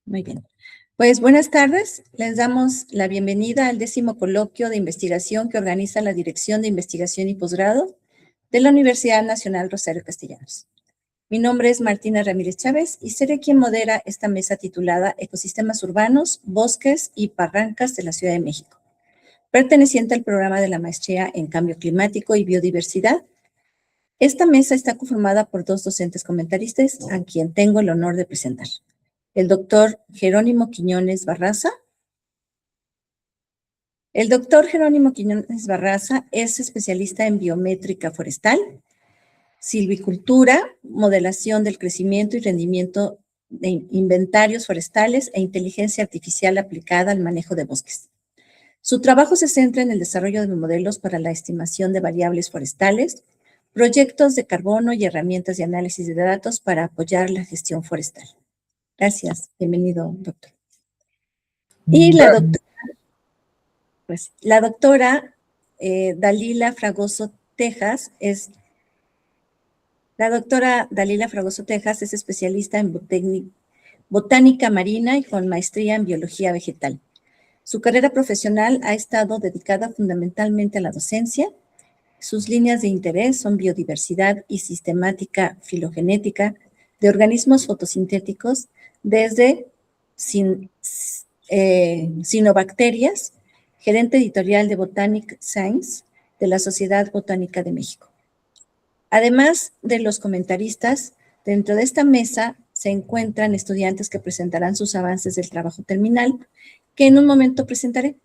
Muy bien. Pues buenas tardes. Les damos la bienvenida al 10º coloquio de investigación que organiza la Dirección de Investigación y Posgrado de la Universidad Nacional Rosario Castellanos. Mi nombre es Martina Ramírez Chávez y seré quien modera esta mesa titulada Ecosistemas Urbanos, Bosques y Barrancas de la Ciudad de México, perteneciente al programa de la Maestría en Cambio Climático y Biodiversidad. Esta mesa está conformada por dos docentes comentaristas a quien tengo el honor de presentar. El doctor Jerónimo Quiñones Barraza. El doctor Jerónimo Quiñones Barraza es especialista en biométrica forestal, silvicultura, modelación del crecimiento y rendimiento de inventarios forestales e inteligencia artificial aplicada al manejo de bosques. Su trabajo se centra en el desarrollo de modelos para la estimación de variables forestales, proyectos de carbono y herramientas de análisis de datos para apoyar la gestión forestal. Gracias. Bienvenido, doctor. Y la doctora Dalila Fragoso Tejas es especialista en botánica marina y con maestría en biología vegetal. Su carrera profesional ha estado dedicada fundamentalmente a la docencia. Sus líneas de interés son biodiversidad y sistemática filogenética de organismos fotosintéticos desde cianobacterias, gerente editorial de Botanic Science de la Sociedad Botánica de México. Además de los comentaristas, dentro de esta mesa se encuentran estudiantes que presentarán sus avances del trabajo terminal, que en un momento presentaré.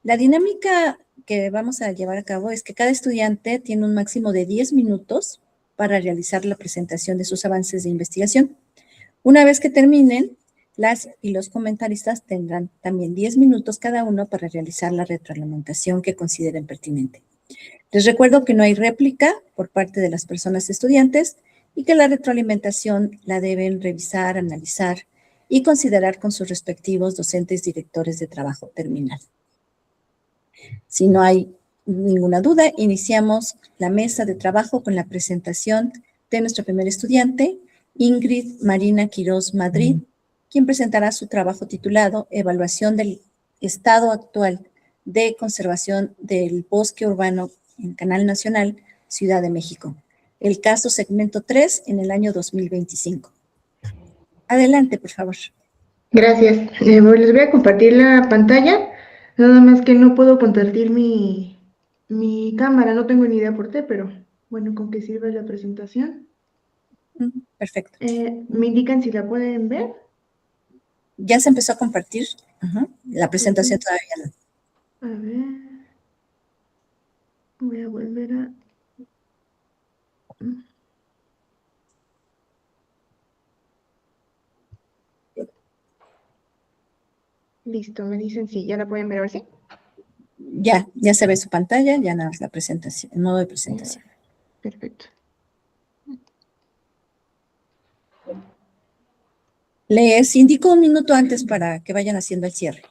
La dinámica que vamos a llevar a cabo es que cada estudiante tiene un máximo de 10 minutos para realizar la presentación de sus avances de investigación. Una vez que terminen, las y los comentaristas tendrán también 10 minutos cada uno para realizar la retroalimentación que consideren pertinente. Les recuerdo que no hay réplica por parte de las personas estudiantes y que la retroalimentación la deben revisar, analizar y considerar con sus respectivos docentes directores de trabajo terminal. Si no hay ninguna duda, iniciamos la mesa de trabajo con la presentación de nuestra primera estudiante, Ingrid Marina Quirós Madrid, quien presentará su trabajo titulado Evaluación del estado actual de conservación del bosque urbano en Canal Nacional, Ciudad de México. El caso segmento 3 en el año 2025. Adelante, por favor. Gracias. Les voy a compartir la pantalla. Nada más que no puedo compartir mi cámara. No tengo ni idea por qué, pero bueno, con que sirve la presentación. Perfecto. ¿Me indican si la pueden ver? Ya se empezó a compartir. La presentación todavía no. A ver. Voy a volver a... Listo, me dicen si ya la pueden ver ahora sí. Ya se ve su pantalla, ya nada más la presentación, el modo de presentación. Perfecto. Les indico un minuto antes para que vayan haciendo el cierre,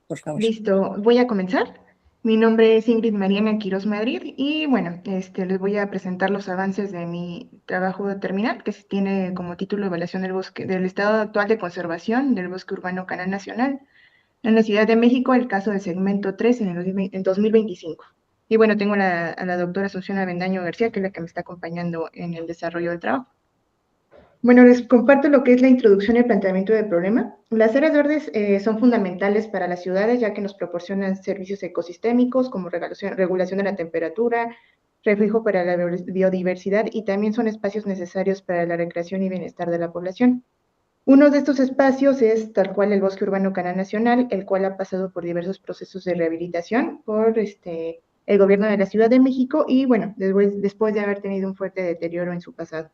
por favor. Listo, voy a comenzar. Mi nombre es Ingrid Mariana Quirós Madrid y bueno, les voy a presentar los avances de mi trabajo terminal, que tiene como título Evaluación del bosque, del estado actual de conservación del bosque urbano Canal Nacional en la Ciudad de México, el caso del segmento 3 en 2025. Y bueno, tengo a la doctora Asunción Avendaño García, que es la que me está acompañando en el desarrollo del trabajo. Bueno, les comparto lo que es la introducción y el planteamiento del problema. Las áreas verdes son fundamentales para las ciudades, ya que nos proporcionan servicios ecosistémicos como regulación de la temperatura, refugio para la biodiversidad y también son espacios necesarios para la recreación y bienestar de la población. Uno de estos espacios es tal cual el Bosque Urbano Canal Nacional, el cual ha pasado por diversos procesos de rehabilitación por el gobierno de la Ciudad de México y bueno, después de haber tenido un fuerte deterioro en su pasado.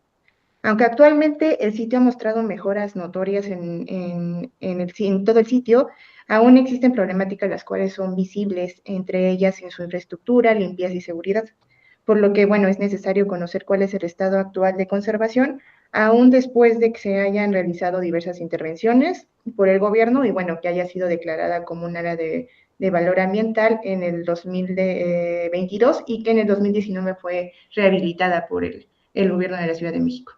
Aunque actualmente el sitio ha mostrado mejoras notorias en todo el sitio, aún existen problemáticas las cuales son visibles, entre ellas en su infraestructura, limpieza y seguridad. Por lo que, bueno, es necesario conocer cuál es el estado actual de conservación, aún después de que se hayan realizado diversas intervenciones por el gobierno y, bueno, que haya sido declarada como un área de valor ambiental en el 2022 y que en el 2019 fue rehabilitada por el gobierno de la Ciudad de México.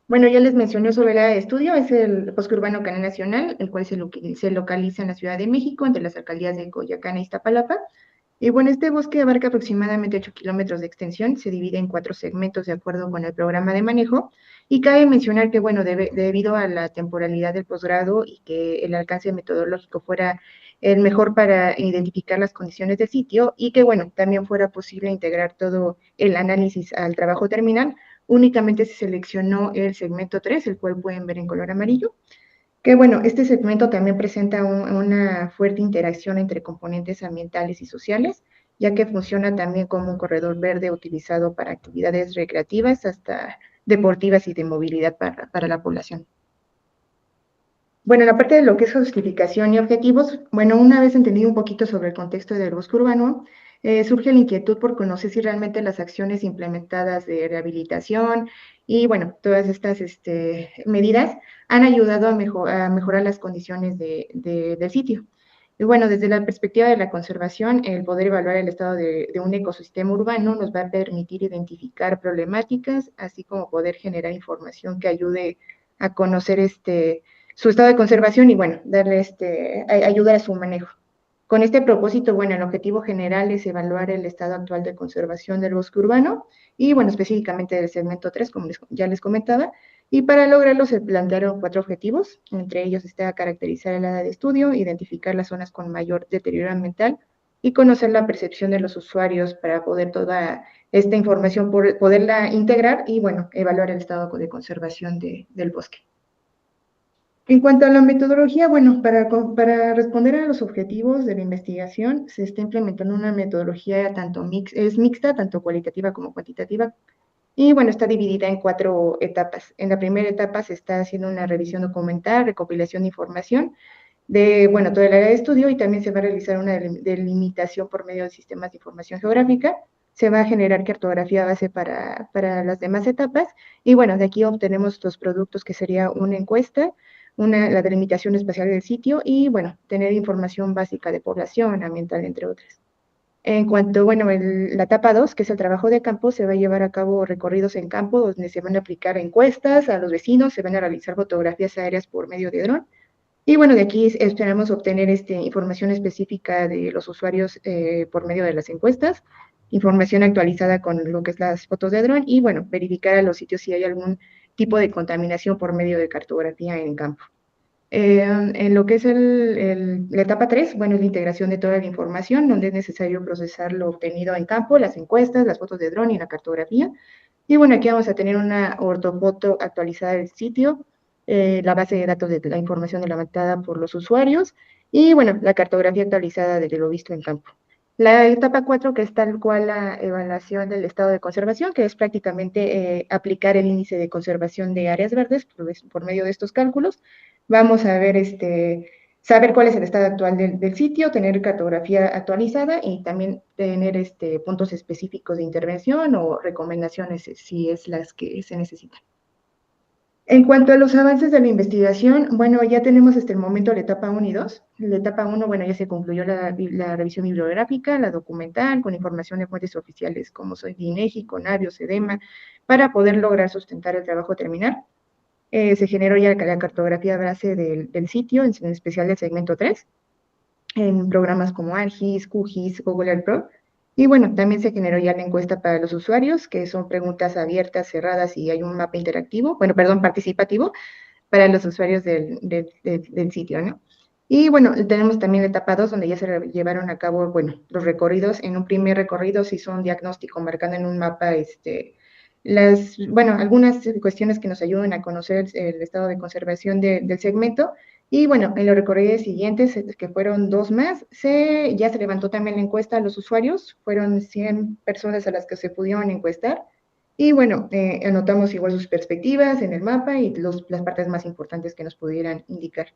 Bueno, ya les mencioné sobre el área de estudio, es el Bosque Urbano Canal Nacional, el cual se localiza en la Ciudad de México, entre las alcaldías de Coyoacán e Iztapalapa. Y bueno, este bosque abarca aproximadamente 8 kilómetros de extensión, se divide en 4 segmentos de acuerdo con el programa de manejo. Y cabe mencionar que, bueno, debido a la temporalidad del posgrado y que el alcance metodológico fuera el mejor para identificar las condiciones de sitio y que, bueno, también fuera posible integrar todo el análisis al trabajo terminal, únicamente se seleccionó el segmento 3, el cual pueden ver en color amarillo, que bueno, este segmento también presenta una fuerte interacción entre componentes ambientales y sociales, ya que funciona también como un corredor verde utilizado para actividades recreativas hasta deportivas y de movilidad para la población. Bueno, en la parte de lo que es justificación y objetivos, bueno, una vez entendido un poquito sobre el contexto del bosque urbano, surge la inquietud por conocer si realmente las acciones implementadas de rehabilitación y, bueno, todas estas medidas han ayudado a mejorar las condiciones del sitio. Y bueno, desde la perspectiva de la conservación, el poder evaluar el estado de un ecosistema urbano nos va a permitir identificar problemáticas, así como poder generar información que ayude a conocer su estado de conservación y, bueno, darle ayudar a su manejo. Con este propósito, bueno, el objetivo general es evaluar el estado actual de conservación del bosque urbano y, bueno, específicamente del segmento 3, como ya les comentaba, y para lograrlo se plantearon 4 objetivos, entre ellos está caracterizar el área de estudio, identificar las zonas con mayor deterioro ambiental y conocer la percepción de los usuarios para poder toda esta información poderla integrar y, bueno, evaluar el estado de conservación del bosque. En cuanto a la metodología, bueno, para responder a los objetivos de la investigación, se está implementando una metodología es mixta, tanto cualitativa como cuantitativa, y bueno, está dividida en 4 etapas. En la primera etapa se está haciendo una revisión documental, recopilación de información de, bueno, todo el área de estudio y también se va a realizar una delimitación por medio de sistemas de información geográfica. Se va a generar cartografía base para las demás etapas y bueno, de aquí obtenemos los productos que sería una encuesta, la delimitación espacial del sitio y bueno, tener información básica de población, ambiental, entre otras. En cuanto, bueno, la etapa 2, que es el trabajo de campo, se va a llevar a cabo recorridos en campo donde se van a aplicar encuestas a los vecinos, se van a realizar fotografías aéreas por medio de dron. Y bueno, de aquí esperamos obtener información específica de los usuarios por medio de las encuestas, información actualizada con lo que es las fotos de dron y bueno, verificar a los sitios si hay algún tipo de contaminación por medio de cartografía en campo. En lo que es la etapa 3, bueno, es la integración de toda la información, donde es necesario procesar lo obtenido en campo, las encuestas, las fotos de dron y la cartografía. Y bueno, aquí vamos a tener una ortofoto actualizada del sitio, la base de datos de la información levantada por los usuarios y bueno, la cartografía actualizada de lo visto en campo. La etapa 4, que es tal cual la evaluación del estado de conservación, que es prácticamente aplicar el índice de conservación de áreas verdes por medio de estos cálculos. Vamos a ver, saber cuál es el estado actual del sitio, tener cartografía actualizada y también tener puntos específicos de intervención o recomendaciones si es las que se necesitan. En cuanto a los avances de la investigación, bueno, ya tenemos hasta el momento la etapa 1 y 2. La etapa 1, bueno, ya se concluyó la revisión bibliográfica, la documental, con información de fuentes oficiales como soy INEGI, CONAVIO, SEDEMA, para poder lograr sustentar el trabajo terminal. Se generó ya la cartografía base del sitio, en especial del segmento 3, en programas como ARGIS, QGIS, Google Earth Pro. Y bueno, también se generó ya la encuesta para los usuarios, que son preguntas abiertas, cerradas y hay un mapa interactivo, bueno, perdón, participativo para los usuarios del sitio, ¿no? Y bueno, tenemos también la etapa 2, donde ya se llevaron a cabo, bueno, los recorridos. En un primer recorrido se hizo un diagnóstico marcando en un mapa, bueno, algunas cuestiones que nos ayudan a conocer el estado de conservación del segmento. Y bueno, en los recorridos siguientes, que fueron 2 más, ya se levantó también la encuesta a los usuarios, fueron 100 personas a las que se pudieron encuestar. Y bueno, anotamos igual sus perspectivas en el mapa y las partes más importantes que nos pudieran indicar.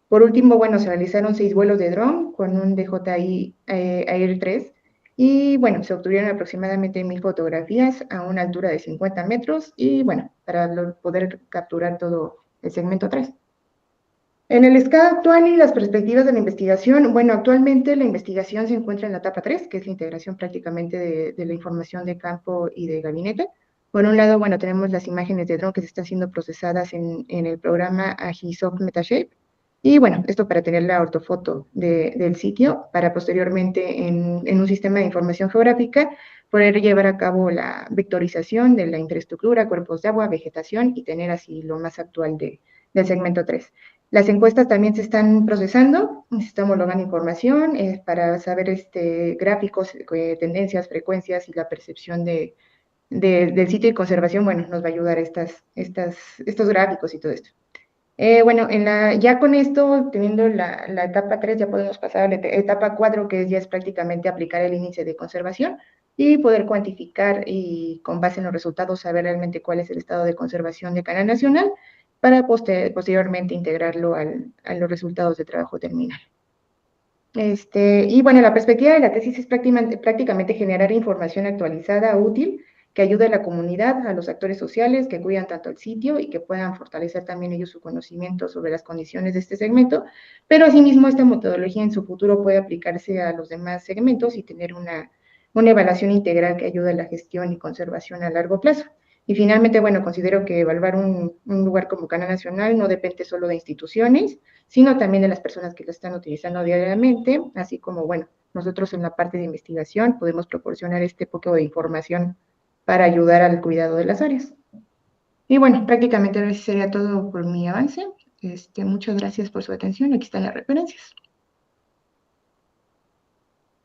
Por último, bueno, se realizaron 6 vuelos de dron con un DJI Air 3 y bueno, se obtuvieron aproximadamente 1000 fotografías a una altura de 50 metros y bueno, para poder capturar todo el segmento 3. En el estado actual y las perspectivas de la investigación, bueno, actualmente la investigación se encuentra en la etapa 3, que es la integración prácticamente de la información de campo y de gabinete. Por un lado, bueno, tenemos las imágenes de dron que se están siendo procesadas en el programa Agisoft Metashape. Y bueno, esto para tener la ortofoto del sitio, para posteriormente en un sistema de información geográfica poder llevar a cabo la vectorización de la infraestructura, cuerpos de agua, vegetación y tener así lo más actual del segmento 3. Las encuestas también se están procesando, se está homologando información para saber gráficos, tendencias, frecuencias y la percepción del sitio de conservación. Bueno, nos va a ayudar estos gráficos y todo esto. Bueno, ya con esto, teniendo la etapa 3, ya podemos pasar a la etapa 4, que ya es prácticamente aplicar el índice de conservación y poder cuantificar y con base en los resultados saber realmente cuál es el estado de conservación de Canal Nacional para posteriormente integrarlo a los resultados de trabajo terminal. Y bueno, la perspectiva de la tesis es prácticamente generar información actualizada, útil, que ayude a la comunidad, a los actores sociales que cuidan tanto el sitio y que puedan fortalecer también ellos su conocimiento sobre las condiciones de este segmento, pero asimismo esta metodología en su futuro puede aplicarse a los demás segmentos y tener una evaluación integral que ayude a la gestión y conservación a largo plazo. Y finalmente, bueno, considero que evaluar un lugar como Canal Nacional no depende solo de instituciones, sino también de las personas que lo están utilizando diariamente, así como, bueno, nosotros en la parte de investigación podemos proporcionar este poco de información para ayudar al cuidado de las áreas. Y bueno, prácticamente eso sería todo por mi avance. Muchas gracias por su atención. Aquí están las referencias.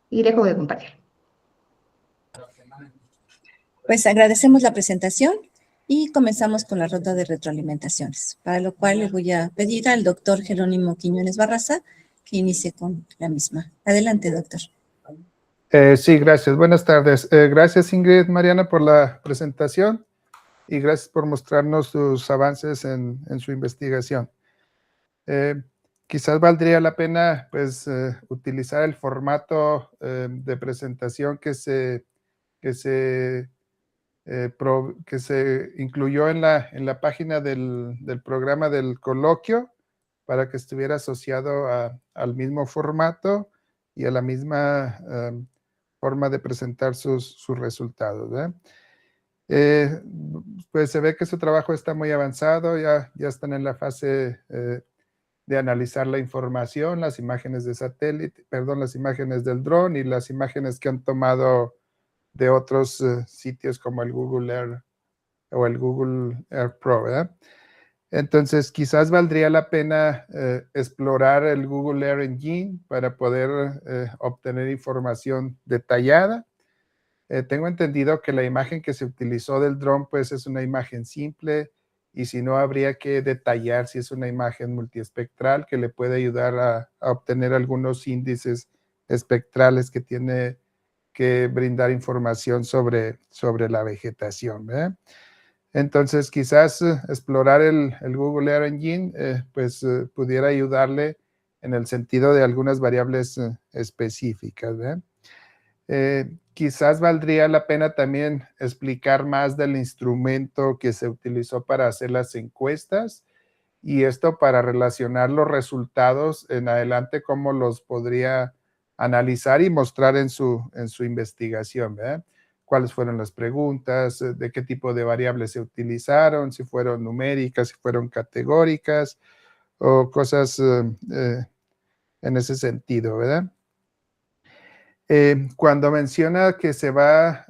Y dejo de compartir. Pues agradecemos la presentación y comenzamos con la ronda de retroalimentaciones, para lo cual le voy a pedir al doctor Jerónimo Quiñones Barraza que inicie con la misma. Adelante, doctor. Sí, gracias. Buenas tardes. Gracias, Ingrid, Mariana, por la presentación y gracias por mostrarnos sus avances en su investigación. Quizás valdría la pena pues, utilizar el formato de presentación que se incluyó en la página del programa del coloquio para que estuviera asociado al mismo formato y a la misma forma de presentar sus resultados, ¿verdad? Pues se ve que su trabajo está muy avanzado, ya están en la fase de analizar la información, las imágenes de satélite, perdón, las imágenes del dron y las imágenes que han tomado de otros sitios como el Google Earth o el Google Earth Pro, ¿verdad? Entonces, quizás valdría la pena explorar el Google Earth Engine para poder obtener información detallada. Tengo entendido que la imagen que se utilizó del dron, pues es una imagen simple y si no, habría que detallar si es una imagen multiespectral que le puede ayudar a obtener algunos índices espectrales que tiene que brindar información sobre la vegetación, ¿verdad? Entonces, quizás explorar el Google Earth Engine pudiera ayudarle en el sentido de algunas variables específicas, ¿verdad? Quizás valdría la pena también explicar más del instrumento que se utilizó para hacer las encuestas y esto para relacionar los resultados en adelante, cómo los podría analizar y mostrar en su investigación, ¿verdad? Cuáles fueron las preguntas, de qué tipo de variables se utilizaron, si fueron numéricas, si fueron categóricas o cosas en ese sentido, ¿verdad? Cuando menciona que se va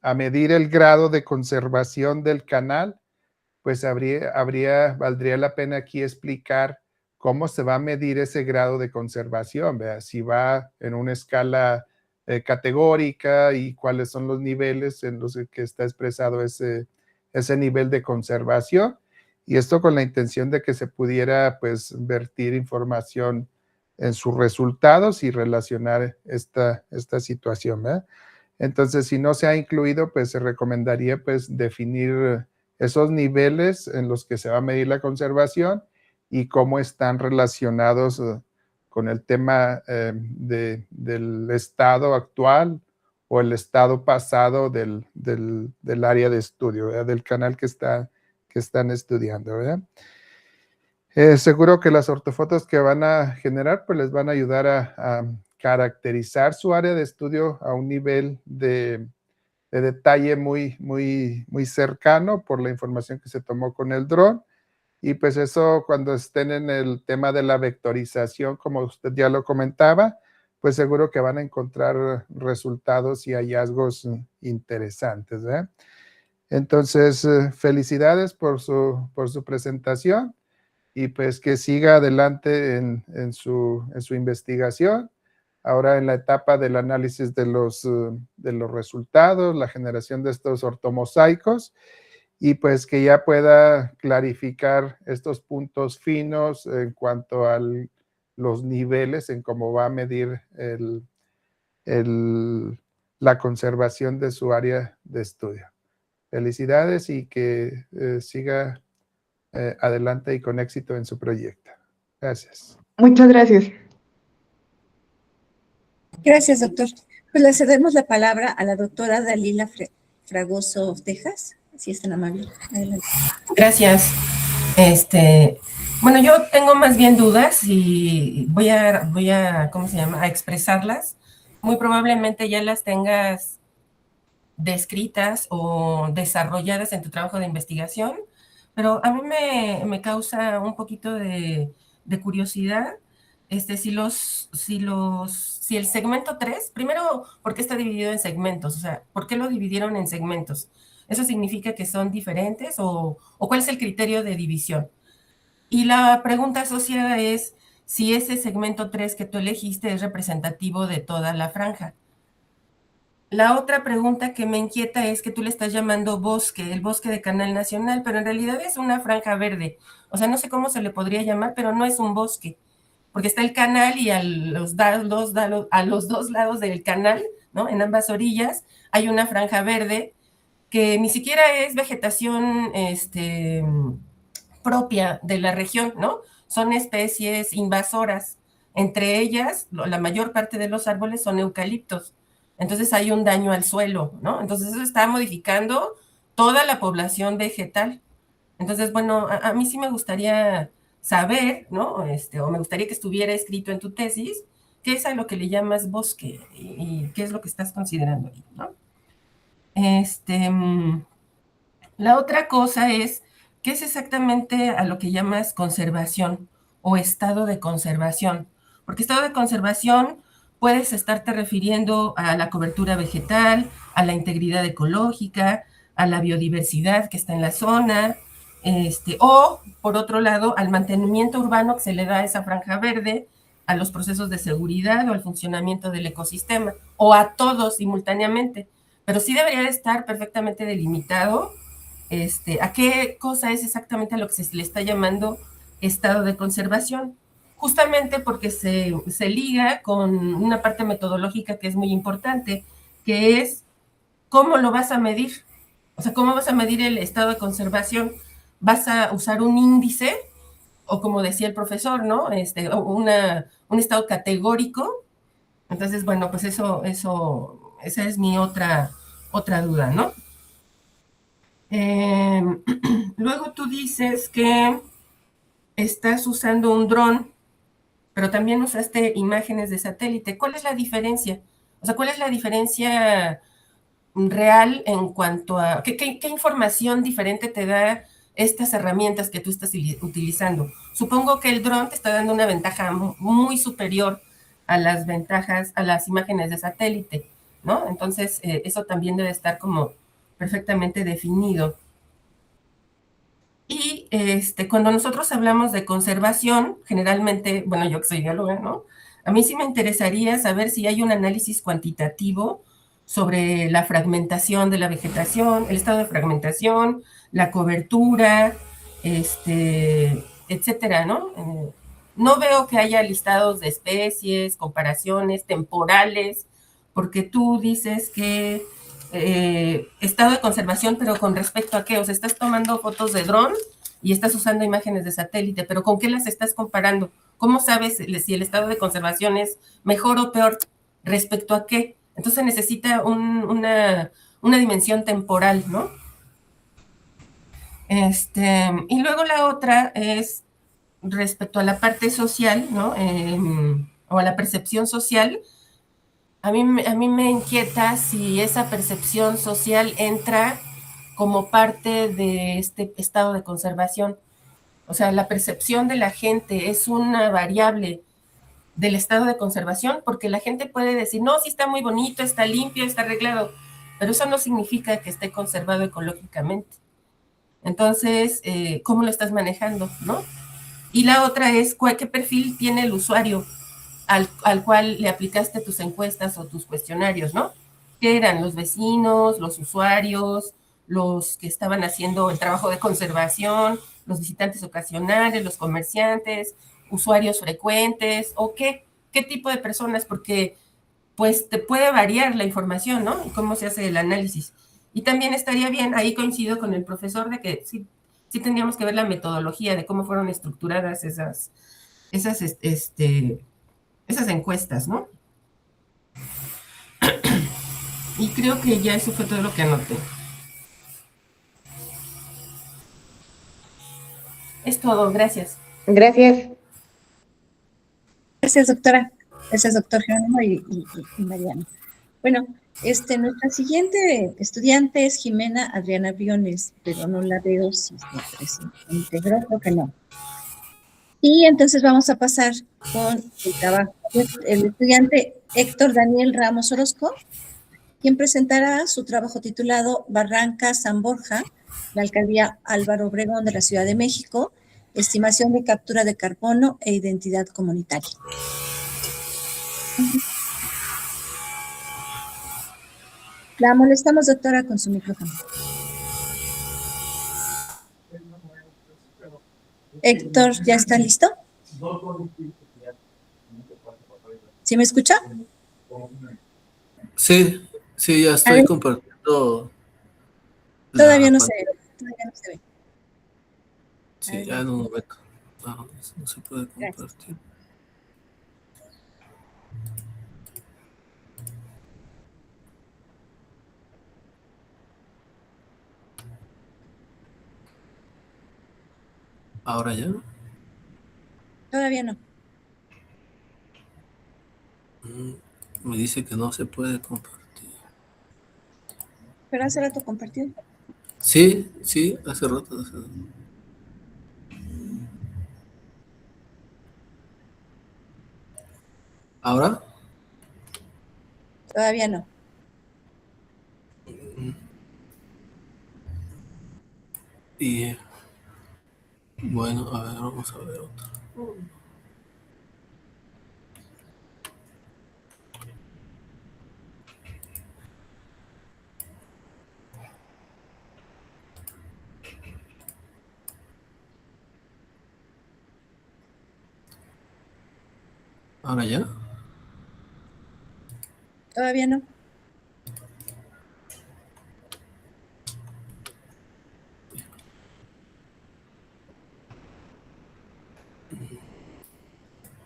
a medir el grado de conservación del canal, pues valdría la pena aquí explicar cómo se va a medir ese grado de conservación, ¿verdad? Si va en una escala categórica y cuáles son los niveles en los que está expresado ese nivel de conservación. Y esto con la intención de que se pudiera, pues, vertir información en sus resultados y relacionar esta situación, ¿verdad? Entonces, si no se ha incluido, pues se recomendaría, pues, definir esos niveles en los que se va a medir la conservación y cómo están relacionados con el tema del estado actual o el estado pasado del área de estudio, ¿verdad? Del canal que están estudiando, ¿verdad? Seguro que las ortofotos que van a generar, pues les van a ayudar a caracterizar su área de estudio a un nivel de detalle muy cercano por la información que se tomó con el dron. Y pues eso, cuando estén en el tema de la vectorización, como usted ya lo comentaba, pues seguro que van a encontrar resultados y hallazgos interesantes, ¿eh? Entonces, felicidades por su presentación y pues que siga adelante en su investigación. Ahora en la etapa del análisis de los resultados, la generación de estos ortomosaicos, y pues que ya pueda clarificar estos puntos finos en cuanto a los niveles, en cómo va a medir la conservación de su área de estudio. Felicidades y que siga adelante y con éxito en su proyecto. Gracias. Muchas gracias. Gracias, doctor. Pues le cedemos la palabra a la doctora Dalila Fragoso Tejas, si es tan amable. Adelante. Gracias. Bueno, yo tengo más bien dudas y voy a, ¿cómo se llama?, a expresarlas. Muy probablemente ya las tengas descritas o desarrolladas en tu trabajo de investigación, pero a mí me causa un poquito de curiosidad si el segmento 3, primero, ¿por qué está dividido en segmentos? O sea, ¿por qué lo dividieron en segmentos? ¿Eso significa que son diferentes o cuál es el criterio de división? Y la pregunta asociada es si ese segmento 3 que tú elegiste es representativo de toda la franja. La otra pregunta que me inquieta es que tú le estás llamando bosque, el bosque de Canal Nacional, pero en realidad es una franja verde. O sea, no sé cómo se le podría llamar, pero no es un bosque, porque está el canal y a los dos lados del canal, ¿no?, en ambas orillas, hay una franja verde que ni siquiera es vegetación propia de la región, ¿no? Son especies invasoras. Entre ellas, la mayor parte de los árboles son eucaliptos. Entonces hay un daño al suelo, ¿no? Entonces eso está modificando toda la población vegetal. Entonces, bueno, a mí sí me gustaría saber, ¿no? O me gustaría que estuviera escrito en tu tesis, qué es a lo que le llamas bosque y qué es lo que estás considerando ahí, ¿no? La otra cosa es, ¿qué es exactamente a lo que llamas conservación o estado de conservación? Porque estado de conservación puedes estarte refiriendo a la cobertura vegetal, a la integridad ecológica, a la biodiversidad que está en la zona, o, por otro lado, al mantenimiento urbano que se le da a esa franja verde, a los procesos de seguridad o al funcionamiento del ecosistema, o a todos simultáneamente. Pero sí debería de estar perfectamente delimitado a qué cosa es exactamente a lo que se le está llamando estado de conservación, justamente porque se liga con una parte metodológica que es muy importante, que es cómo lo vas a medir. O sea, ¿cómo vas a medir el estado de conservación? ¿Vas a usar un índice? O como decía el profesor, ¿no? Un estado categórico. Entonces, bueno, pues esa es mi otra duda, ¿no? Luego tú dices que estás usando un dron, pero también usaste imágenes de satélite. ¿Cuál es la diferencia? O sea, ¿cuál es la diferencia real en cuanto a qué información diferente te da estas herramientas que tú estás utilizando? Supongo que el dron te está dando una ventaja muy superior a las imágenes de satélite, ¿no? Entonces, eso también debe estar como perfectamente definido. Y cuando nosotros hablamos de conservación, generalmente, bueno, yo que soy bióloga, ¿no? A mí sí me interesaría saber si hay un análisis cuantitativo sobre la fragmentación de la vegetación, el estado de fragmentación, la cobertura, etcétera, ¿no? No veo que haya listados de especies, comparaciones temporales, porque tú dices que estado de conservación, pero ¿con respecto a qué? O sea, estás tomando fotos de dron y estás usando imágenes de satélite, pero ¿con qué las estás comparando? ¿Cómo sabes si el estado de conservación es mejor o peor? ¿Respecto a qué? Entonces necesita una dimensión temporal, ¿no? Y luego la otra es respecto a la parte social, ¿no? O a la percepción social. a mí me inquieta si esa percepción social entra como parte de este estado de conservación. O sea, la percepción de la gente es una variable del estado de conservación, porque la gente puede decir, no, sí está muy bonito, está limpio, está arreglado, pero eso no significa que esté conservado ecológicamente. Entonces, ¿cómo lo estás manejando, no? Y la otra es, ¿qué perfil tiene el usuario al cual le aplicaste tus encuestas o tus cuestionarios, ¿no? ¿Qué eran? Los vecinos, los usuarios, los que estaban haciendo el trabajo de conservación, los visitantes ocasionales, los comerciantes, usuarios frecuentes, o qué tipo de personas, porque pues te puede variar la información, ¿no? Y cómo se hace el análisis. Y también estaría bien, ahí coincido con el profesor de que sí tendríamos que ver la metodología de cómo fueron estructuradas esas encuestas, ¿no? Y creo que ya eso fue todo lo que anoté. Es todo, gracias. Gracias. Gracias, doctora. Gracias, doctor Jerónimo y Mariana. Bueno, nuestra siguiente estudiante es Jimena Adriana Briones, pero no la veo si se integró, creo que no. Y entonces vamos a pasar con el trabajo. El estudiante Héctor Daniel Ramos Orozco, quien presentará su trabajo titulado Barranca San Borja, la alcaldía Álvaro Obregón de la Ciudad de México, estimación de captura de carbono e identidad comunitaria. La molestamos, doctora, con su micrófono. Héctor, ¿ya está listo? ¿Sí me escucha? Sí, ya estoy compartiendo. Todavía no se ve. Sí, ya en un momento. No se puede compartir. Gracias. ¿Ahora ya? Todavía no. Me dice que no se puede compartir. Pero hace rato compartió. Sí, hace rato. ¿Ahora? Todavía no. Y bueno, a ver, vamos a ver otra. ¿Ahora ya? Todavía no.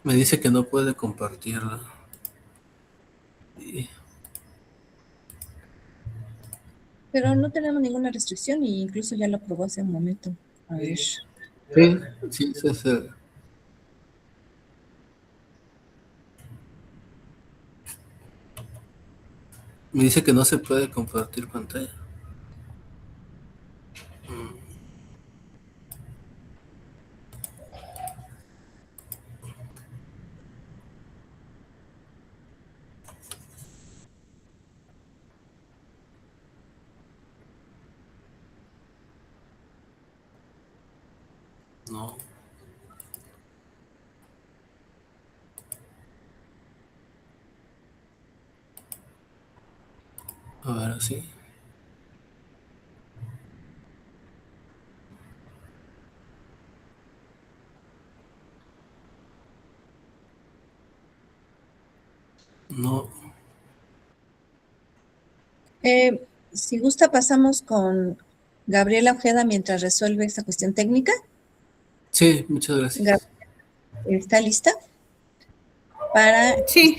Me dice que no puede compartirla. Pero no tenemos ninguna restricción e incluso ya lo probó hace un momento. A ver. Sí, se. Me dice que no se puede compartir pantalla. No. A ver, así. No. Si gusta, pasamos con Gabriela Ojeda mientras resuelve esta cuestión técnica. Sí, muchas gracias. ¿Está lista? Para... Sí,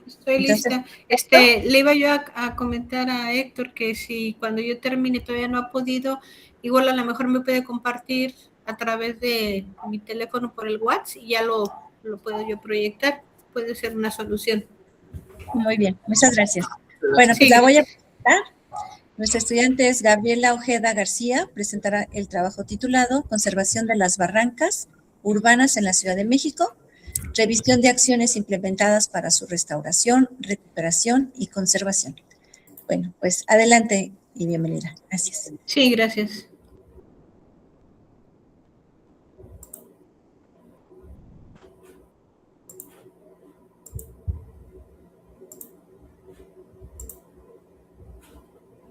estoy Entonces, lista. Le iba yo a comentar a Héctor que si cuando yo termine todavía no ha podido, igual a lo mejor me puede compartir a través de mi teléfono por el WhatsApp y ya lo puedo yo proyectar. Puede ser una solución. Muy bien, muchas gracias. Bueno, pues Sí. la voy a presentar. Nuestra estudiante es Gabriela Ojeda García, presentará el trabajo titulado Conservación de las barrancas urbanas en la Ciudad de México, revisión de acciones implementadas para su restauración, recuperación y conservación. Bueno, pues adelante y bienvenida. Gracias. Sí, gracias.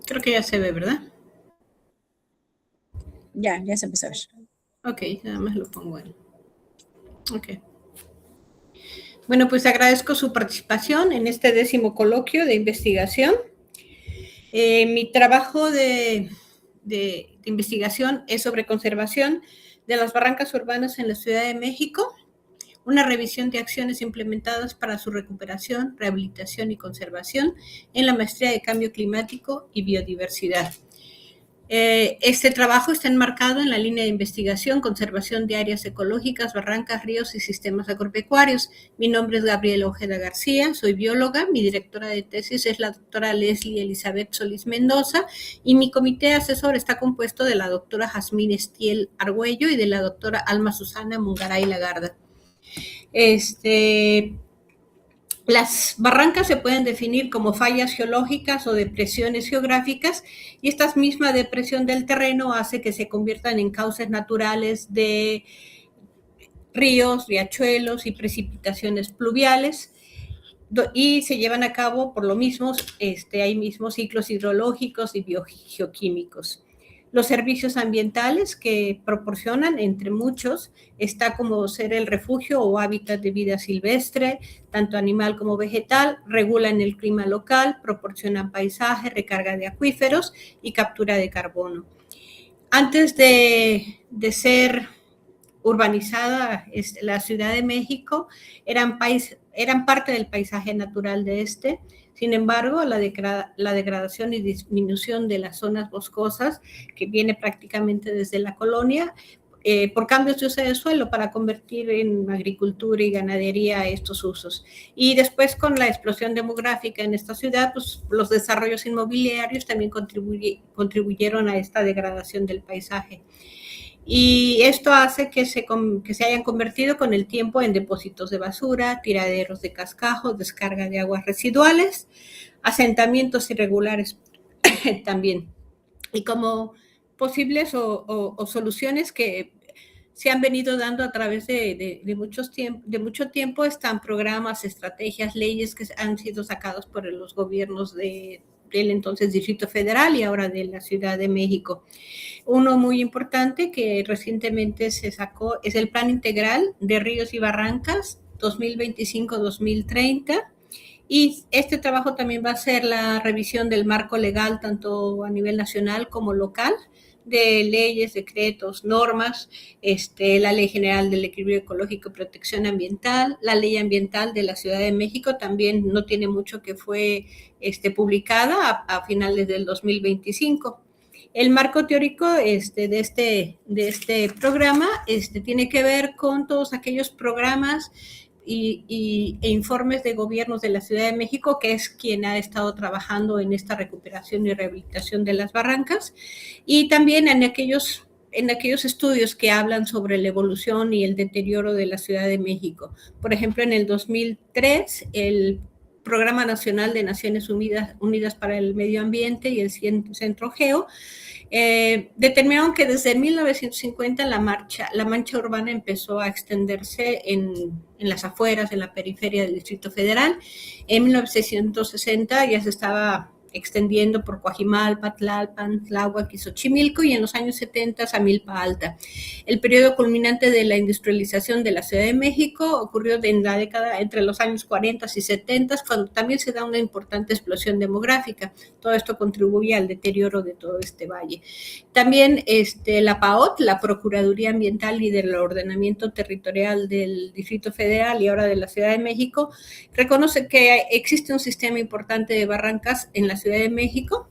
Creo que ya se ve, ¿verdad? Ya se empezó a ver. Ok, nada más lo pongo ahí. Ok. Bueno, pues agradezco su participación en este 10º coloquio de investigación. Mi trabajo de investigación es sobre conservación de las barrancas urbanas en la Ciudad de México, una revisión de acciones implementadas para su recuperación, rehabilitación y conservación en la maestría de cambio climático y biodiversidad. Este trabajo está enmarcado en la línea de investigación, conservación de áreas ecológicas, barrancas, ríos y sistemas agropecuarios. Mi nombre es Gabriela Ojeda García, soy bióloga, mi directora de tesis es la doctora Leslie Elizabeth Solís Mendoza y mi comité asesor está compuesto de la doctora Jazmín Estiel Argüello y de la doctora Alma Susana Mungaray Lagarda. Las barrancas se pueden definir como fallas geológicas o depresiones geográficas y esta misma depresión del terreno hace que se conviertan en cauces naturales de ríos, riachuelos y precipitaciones pluviales y se llevan a cabo por lo mismo, hay mismos ciclos hidrológicos y biogeoquímicos. Los servicios ambientales que proporcionan, entre muchos, está como ser el refugio o hábitat de vida silvestre, tanto animal como vegetal, regulan el clima local, proporcionan paisaje, recarga de acuíferos y captura de carbono. Antes de ser urbanizada, la Ciudad de México eran parte del paisaje natural de Sin embargo, la degradación y disminución de las zonas boscosas, que viene prácticamente desde la colonia, por cambios de uso de suelo para convertir en agricultura y ganadería estos usos. Y después, con la explosión demográfica en esta ciudad, pues, los desarrollos inmobiliarios también contribuyeron a esta degradación del paisaje. Y esto hace que se hayan convertido con el tiempo en depósitos de basura, tiraderos de cascajos, descarga de aguas residuales, asentamientos irregulares también. Y como posibles o soluciones que se han venido dando a través de mucho tiempo están programas, estrategias, leyes que han sido sacados por los gobiernos del entonces Distrito Federal y ahora de la Ciudad de México. Uno muy importante que recientemente se sacó es el Plan Integral de Ríos y Barrancas 2025-2030. Y este trabajo también va a ser la revisión del marco legal, tanto a nivel nacional como local, de leyes, decretos, normas, la Ley General del Equilibrio Ecológico y Protección Ambiental, la Ley Ambiental de la Ciudad de México, también no tiene mucho que fue publicada a finales del 2025. El marco teórico de este programa tiene que ver con todos aquellos programas e informes de gobiernos de la Ciudad de México, que es quien ha estado trabajando en esta recuperación y rehabilitación de las barrancas, y también en aquellos estudios que hablan sobre la evolución y el deterioro de la Ciudad de México. Por ejemplo, en el 2003, el Programa Nacional de Naciones Unidas para el Medio Ambiente y el Centro Geo determinaron que desde 1950 la mancha urbana empezó a extenderse en las afueras, en la periferia del Distrito Federal. En 1960 ya se estaba extendiendo por Coajimalpa, Tlalpan, Tláhuac y Xochimilco, y en los años 70 a Milpa Alta. El periodo culminante de la industrialización de la Ciudad de México ocurrió en la década entre los años 40 y 70, cuando también se da una importante explosión demográfica. Todo esto contribuye al deterioro de todo este valle. También la PAOT, la Procuraduría Ambiental y del Ordenamiento Territorial del Distrito Federal y ahora de la Ciudad de México, reconoce que existe un sistema importante de barrancas en la Ciudad de México,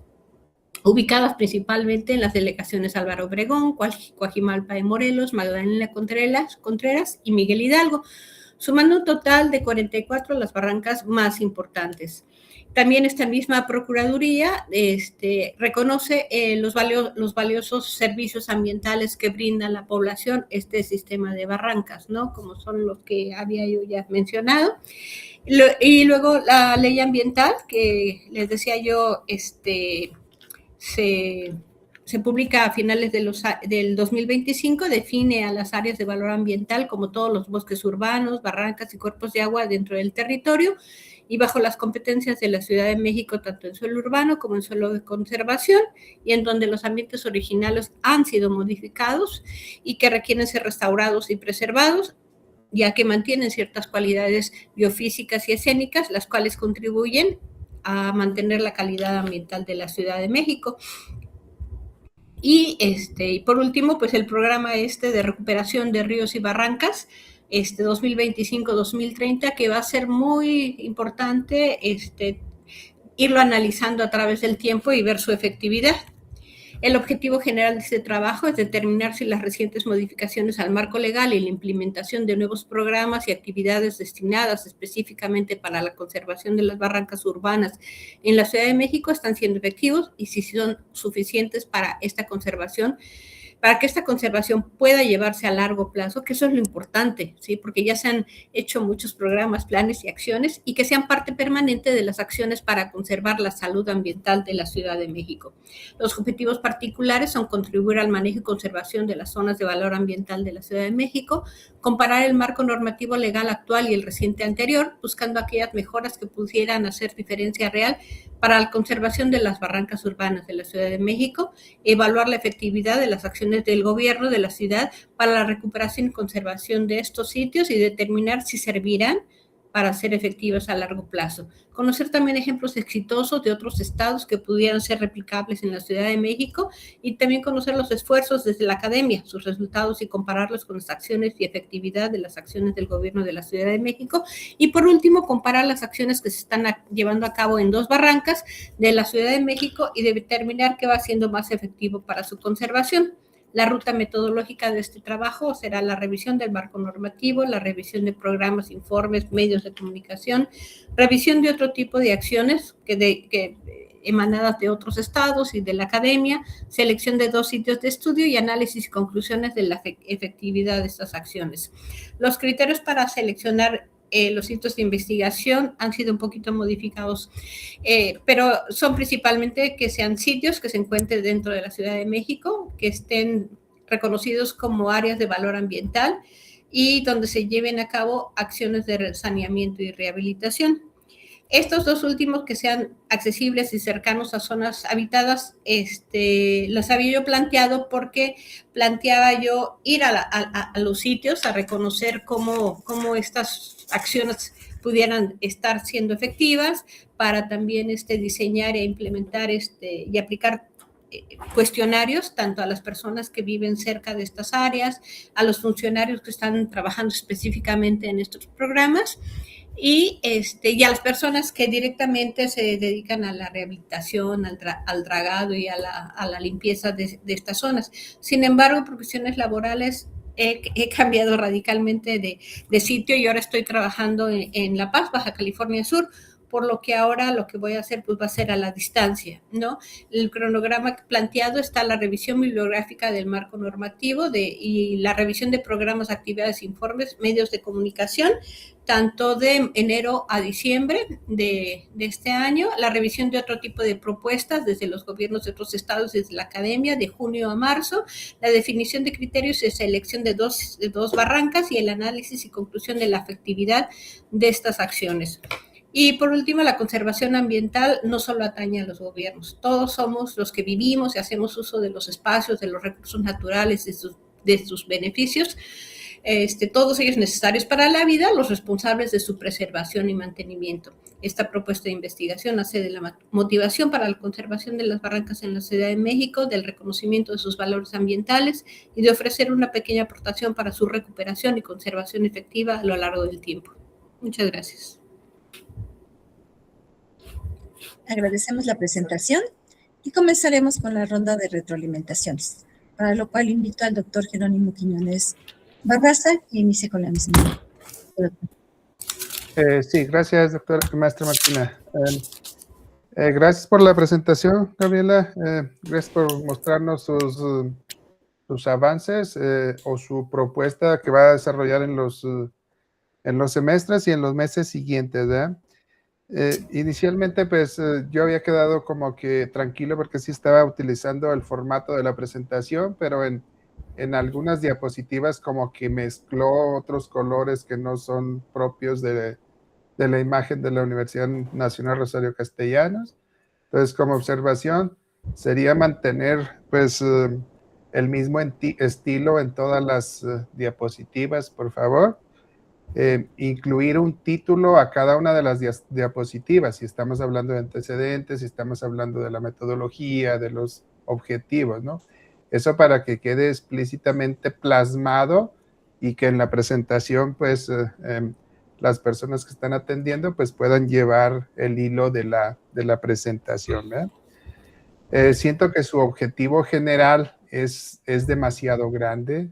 ubicadas principalmente en las delegaciones Álvaro Obregón, Coajimalpa de Morelos, Magdalena Contreras y Miguel Hidalgo. sumando un total de 44 las barrancas más importantes. También esta misma Procuraduría reconoce los valiosos servicios ambientales que brinda a la población este sistema de barrancas, ¿no? Como son los que había yo ya mencionado. Y luego la ley ambiental, que les decía yo, se publica a finales del 2025, define a las áreas de valor ambiental como todos los bosques urbanos, barrancas y cuerpos de agua dentro del territorio, y bajo las competencias de la Ciudad de México, tanto en suelo urbano como en suelo de conservación, y en donde los ambientes originales han sido modificados y que requieren ser restaurados y preservados, ya que mantienen ciertas cualidades biofísicas y escénicas, las cuales contribuyen a mantener la calidad ambiental de la Ciudad de México. Y por último, pues el programa de recuperación de ríos y barrancas, 2025-2030, que va a ser muy importante irlo analizando a través del tiempo y ver su efectividad. El objetivo general de este trabajo es determinar si las recientes modificaciones al marco legal y la implementación de nuevos programas y actividades destinadas específicamente para la conservación de las barrancas urbanas en la Ciudad de México están siendo efectivos y si son suficientes para esta conservación, para que esta conservación pueda llevarse a largo plazo, que eso es lo importante, ¿sí? Porque ya se han hecho muchos programas, planes y acciones, y que sean parte permanente de las acciones para conservar la salud ambiental de la Ciudad de México. Los objetivos particulares son contribuir al manejo y conservación de las zonas de valor ambiental de la Ciudad de México, comparar el marco normativo legal actual y el reciente anterior, buscando aquellas mejoras que pudieran hacer diferencia real para la conservación de las barrancas urbanas de la Ciudad de México, evaluar la efectividad de las acciones del gobierno de la ciudad para la recuperación y conservación de estos sitios y determinar si servirán para ser efectivas a largo plazo. Conocer también ejemplos exitosos de otros estados que pudieran ser replicables en la Ciudad de México y también conocer los esfuerzos desde la academia, sus resultados y compararlos con las acciones y efectividad de las acciones del gobierno de la Ciudad de México. Y por último, comparar las acciones que se están llevando a cabo en 2 barrancas de la Ciudad de México y determinar qué va siendo más efectivo para su conservación. La ruta metodológica de este trabajo será la revisión del marco normativo, la revisión de programas, informes, medios de comunicación, revisión de otro tipo de acciones emanadas de otros estados y de la academia, selección de 2 sitios de estudio y análisis y conclusiones de la efectividad de estas acciones. Los criterios para seleccionar los sitios de investigación han sido un poquito modificados, pero son principalmente que sean sitios que se encuentren dentro de la Ciudad de México, que estén reconocidos como áreas de valor ambiental y donde se lleven a cabo acciones de saneamiento y rehabilitación. Estos 2 últimos que sean accesibles y cercanos a zonas habitadas, los había yo planteado porque planteaba yo ir a los sitios a reconocer cómo estas acciones pudieran estar siendo efectivas para también diseñar e implementar y aplicar cuestionarios tanto a las personas que viven cerca de estas áreas, a los funcionarios que están trabajando específicamente en estos programas y a las personas que directamente se dedican a la rehabilitación, al dragado y a la limpieza de estas zonas. Sin embargo, profesiones laborales he cambiado radicalmente de sitio y ahora estoy trabajando en La Paz, Baja California Sur, por lo que ahora lo que voy a hacer pues va a ser a la distancia, ¿no? El cronograma planteado está la revisión bibliográfica del marco normativo y la revisión de programas, actividades, informes, medios de comunicación, tanto de enero a diciembre de este año, la revisión de otro tipo de propuestas desde los gobiernos de otros estados, desde la academia, de junio a marzo, la definición de criterios de selección de dos barrancas y el análisis y conclusión de la efectividad de estas acciones. Y por último, la conservación ambiental no solo atañe a los gobiernos, todos somos los que vivimos y hacemos uso de los espacios, de los recursos naturales, de sus beneficios, todos ellos necesarios para la vida, los responsables de su preservación y mantenimiento. Esta propuesta de investigación nace de la motivación para la conservación de las barrancas en la Ciudad de México, del reconocimiento de sus valores ambientales y de ofrecer una pequeña aportación para su recuperación y conservación efectiva a lo largo del tiempo. Muchas gracias. Agradecemos la presentación y comenzaremos con la ronda de retroalimentaciones, para lo cual invito al doctor Jerónimo Quiñones Barraza que inicie con la misma. Sí, gracias, maestra Martina. Gracias por la presentación, Gabriela. Gracias por mostrarnos sus avances o su propuesta que va a desarrollar en los semestres y en los meses siguientes, ¿verdad? Inicialmente, pues yo había quedado como que tranquilo porque sí estaba utilizando el formato de la presentación, pero en algunas diapositivas como que mezcló otros colores que no son propios de la imagen de la Universidad Nacional Rosario Castellanos. Entonces, como observación, sería mantener pues el mismo estilo en todas las diapositivas, por favor. Incluir un título a cada una de las diapositivas, si estamos hablando de antecedentes, si estamos hablando de la metodología, de los objetivos, ¿no? Eso para que quede explícitamente plasmado y que en la presentación, pues, las personas que están atendiendo, pues, puedan llevar el hilo de la presentación, ¿verdad? Siento que su objetivo general es demasiado grande.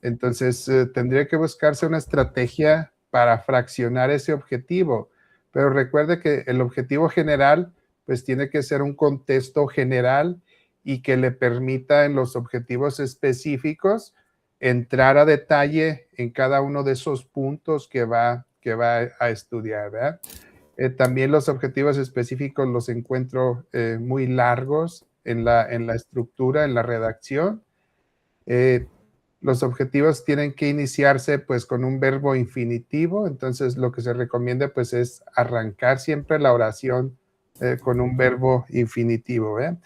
Entonces, tendría que buscarse una estrategia para fraccionar ese objetivo. Pero recuerde que el objetivo general, pues tiene que ser un contexto general y que le permita en los objetivos específicos entrar a detalle en cada uno de esos puntos que va a estudiar, ¿verdad? También los objetivos específicos los encuentro muy largos en la estructura, en la redacción. Los objetivos tienen que iniciarse pues con un verbo infinitivo, entonces lo que se recomienda pues es arrancar siempre la oración con un verbo infinitivo, ¿eh?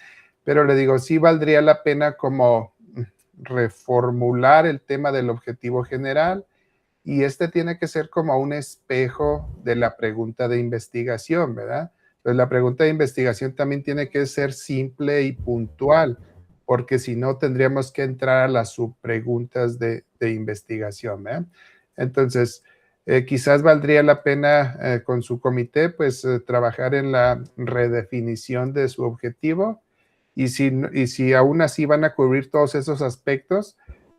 Pero le digo, sí valdría la pena como reformular el tema del objetivo general y este tiene que ser como un espejo de la pregunta de investigación, ¿verdad? Entonces la pregunta de investigación también tiene que ser simple y puntual, porque si no tendríamos que entrar a las subpreguntas de investigación, ¿eh? Entonces, quizás valdría la pena con su comité, pues, trabajar en la redefinición de su objetivo y si aún así van a cubrir todos esos aspectos,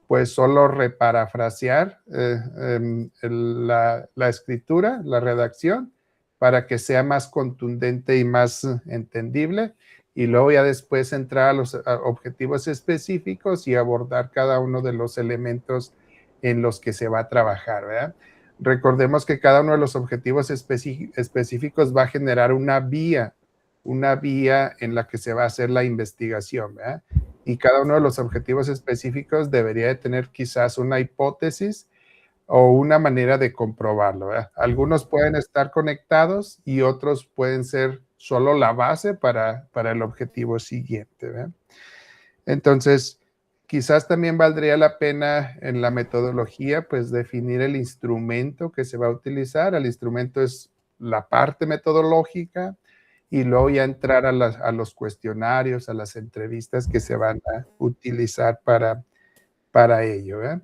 pues solo reparafrasear la escritura, la redacción, para que sea más contundente y más entendible. Y luego ya después entrar a los objetivos específicos y abordar cada uno de los elementos en los que se va a trabajar, ¿verdad? Recordemos que cada uno de los objetivos específicos va a generar una vía en la que se va a hacer la investigación, ¿verdad? Y cada uno de los objetivos específicos debería de tener quizás una hipótesis o una manera de comprobarlo, ¿verdad? Algunos pueden estar conectados y otros pueden ser solo la base para el objetivo siguiente, ¿verdad? Entonces, quizás también valdría la pena en la metodología, pues, definir el instrumento que se va a utilizar. El instrumento es la parte metodológica y luego ya entrar a los cuestionarios, a las entrevistas que se van a utilizar para ello, ¿verdad?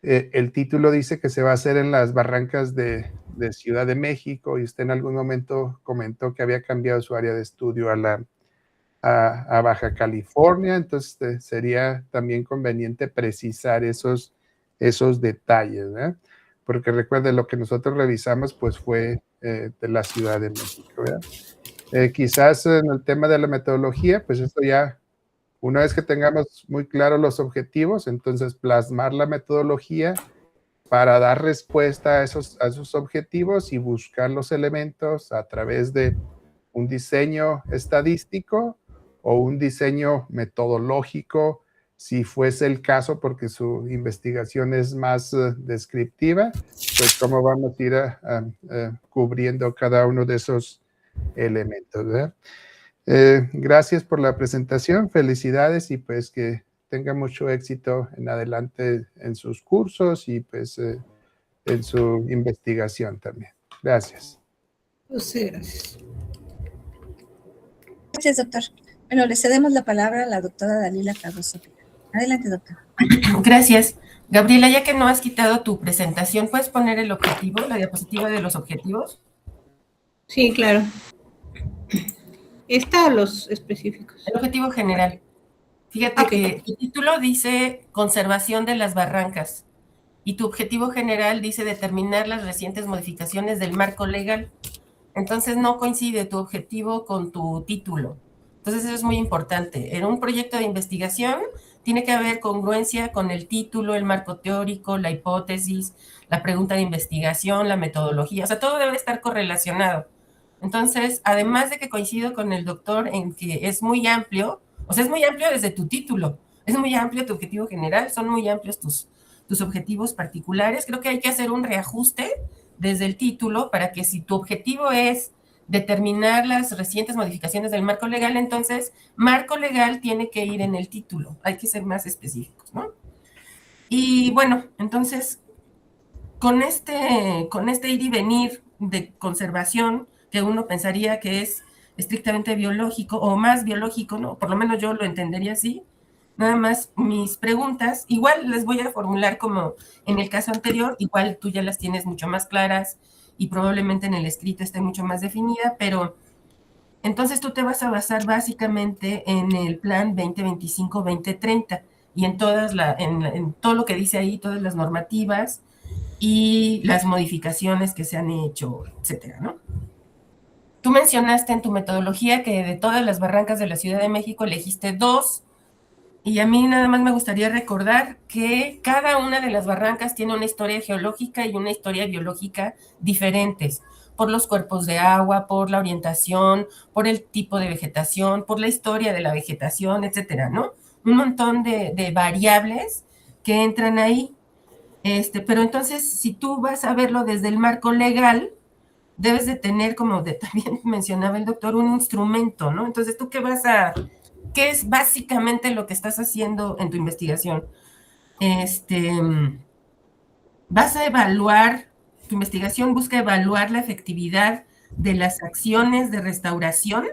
El título dice que se va a hacer en las barrancas de Ciudad de México y usted en algún momento comentó que había cambiado su área de estudio a Baja California, entonces sería también conveniente precisar esos detalles, ¿verdad? Porque recuerde, lo que nosotros revisamos pues fue de la Ciudad de México, ¿verdad? Quizás en el tema de la metodología, pues esto ya, una vez que tengamos muy claros los objetivos, entonces plasmar la metodología para dar respuesta a esos objetivos y buscar los elementos a través de un diseño estadístico o un diseño metodológico, si fuese el caso, porque su investigación es más descriptiva, pues cómo vamos a ir cubriendo cada uno de esos elementos, ¿verdad? Gracias por la presentación, felicidades y pues que tenga mucho éxito en adelante en sus cursos y pues en su investigación también. Gracias. Sí, gracias. Gracias, doctor. Bueno, le cedemos la palabra a la doctora Dalila Cardoso. Adelante, doctora. Gracias. Gabriela, ya que no has quitado tu presentación, ¿puedes poner el objetivo, la diapositiva de los objetivos? Sí, claro. ¿Esta o los específicos? El objetivo general. Fíjate que el título dice conservación de las barrancas. y tu objetivo general dice determinar las recientes modificaciones del marco legal. Entonces no coincide tu objetivo con tu título. Entonces eso es muy importante. En un proyecto de investigación tiene que haber congruencia con el título, el marco teórico, la hipótesis, la pregunta de investigación, la metodología. O sea, todo debe estar correlacionado. Entonces, además de que coincido con el doctor en que es muy amplio, o sea, es muy amplio desde tu título, es muy amplio tu objetivo general, son muy amplios tus objetivos particulares. Creo que hay que hacer un reajuste desde el título para que si tu objetivo es determinar las recientes modificaciones del marco legal, entonces marco legal tiene que ir en el título, hay que ser más específicos, ¿no? Y bueno, entonces, con este ir y venir de conservación, que uno pensaría que es estrictamente biológico o más biológico, ¿no? Por lo menos yo lo entendería así. Nada más mis preguntas, igual les voy a formular como en el caso anterior, igual tú ya las tienes mucho más claras y probablemente en el escrito esté mucho más definida, pero entonces tú te vas a basar básicamente en el plan 2025-2030 y en todo lo que dice ahí, todas las normativas y las modificaciones que se han hecho, etcétera, ¿no? Tú mencionaste en tu metodología que de todas las barrancas de la Ciudad de México elegiste 2, y a mí nada más me gustaría recordar que cada una de las barrancas tiene una historia geológica y una historia biológica diferentes, por los cuerpos de agua, por la orientación, por el tipo de vegetación, por la historia de la vegetación, etcétera, ¿no? Un montón de variables que entran ahí. Pero entonces, si tú vas a verlo desde el marco legal, debes de tener, como también mencionaba el doctor, un instrumento, ¿no? Entonces, ¿tú qué es básicamente lo que estás haciendo en tu investigación? Vas a evaluar, tu investigación busca evaluar la efectividad de las acciones de restauración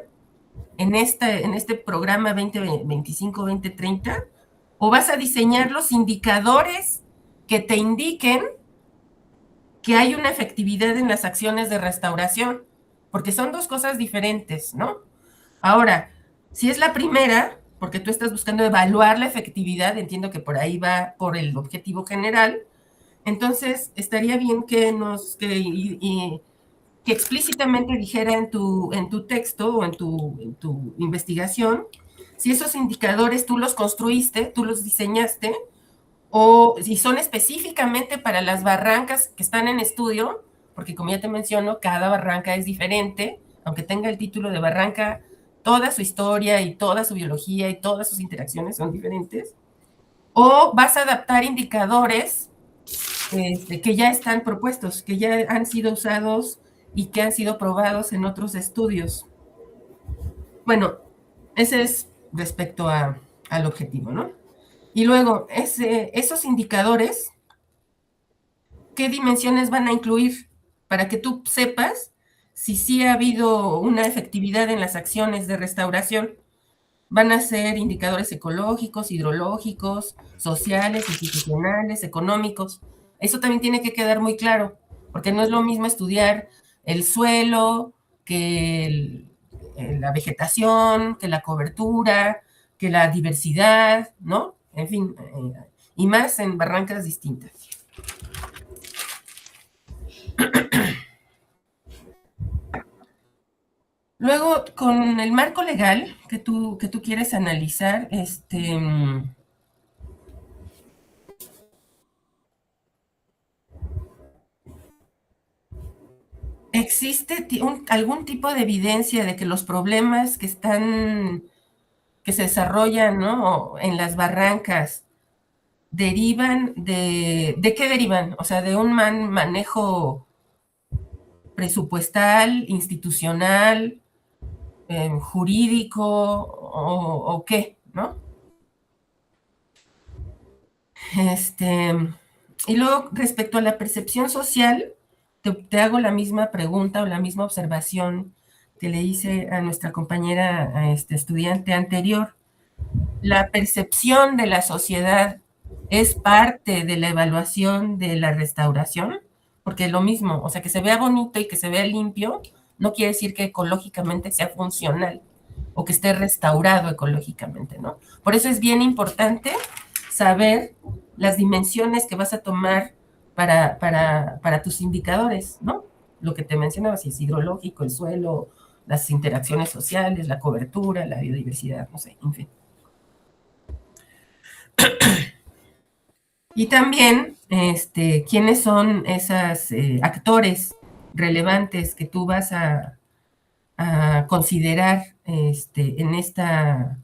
en este programa 2025-2030, o vas a diseñar los indicadores que te indiquen que hay una efectividad en las acciones de restauración, porque son 2 cosas diferentes, ¿no? Ahora, si es la primera, porque tú estás buscando evaluar la efectividad, entiendo que por ahí va por el objetivo general, entonces estaría bien que que explícitamente dijera en tu texto o en tu investigación si esos indicadores tú los construiste, tú los diseñaste, o si son específicamente para las barrancas que están en estudio, porque como ya te menciono, cada barranca es diferente, aunque tenga el título de barranca, toda su historia y toda su biología y todas sus interacciones son diferentes, o vas a adaptar indicadores que ya están propuestos, que ya han sido usados y que han sido probados en otros estudios. Bueno, ese es respecto al objetivo, ¿no? Y luego, esos indicadores, ¿qué dimensiones van a incluir? Para que tú sepas si sí ha habido una efectividad en las acciones de restauración. Van a ser indicadores ecológicos, hidrológicos, sociales, institucionales, económicos. Eso también tiene que quedar muy claro, porque no es lo mismo estudiar el suelo que la vegetación, que la cobertura, que la diversidad, ¿no? En fin, y más en barrancas distintas. Luego, con el marco legal que tú quieres analizar, ¿existe algún tipo de evidencia de que los problemas que se desarrollan, ¿no?, en las barrancas derivan ¿de qué derivan? O sea, de un manejo presupuestal, institucional, jurídico, o qué, ¿no? Y luego, respecto a la percepción social, te hago la misma pregunta o la misma observación que le hice a nuestra compañera, a estudiante anterior. ¿La percepción de la sociedad es parte de la evaluación de la restauración? Porque lo mismo, o sea, que se vea bonito y que se vea limpio, no quiere decir que ecológicamente sea funcional o que esté restaurado ecológicamente, ¿no? Por eso es bien importante saber las dimensiones que vas a tomar para tus indicadores, ¿no? Lo que te mencionaba, si es hidrológico, el suelo, las interacciones sociales, la cobertura, la biodiversidad, no sé, en fin. Y también, quiénes son esos actores relevantes que tú vas a considerar en esta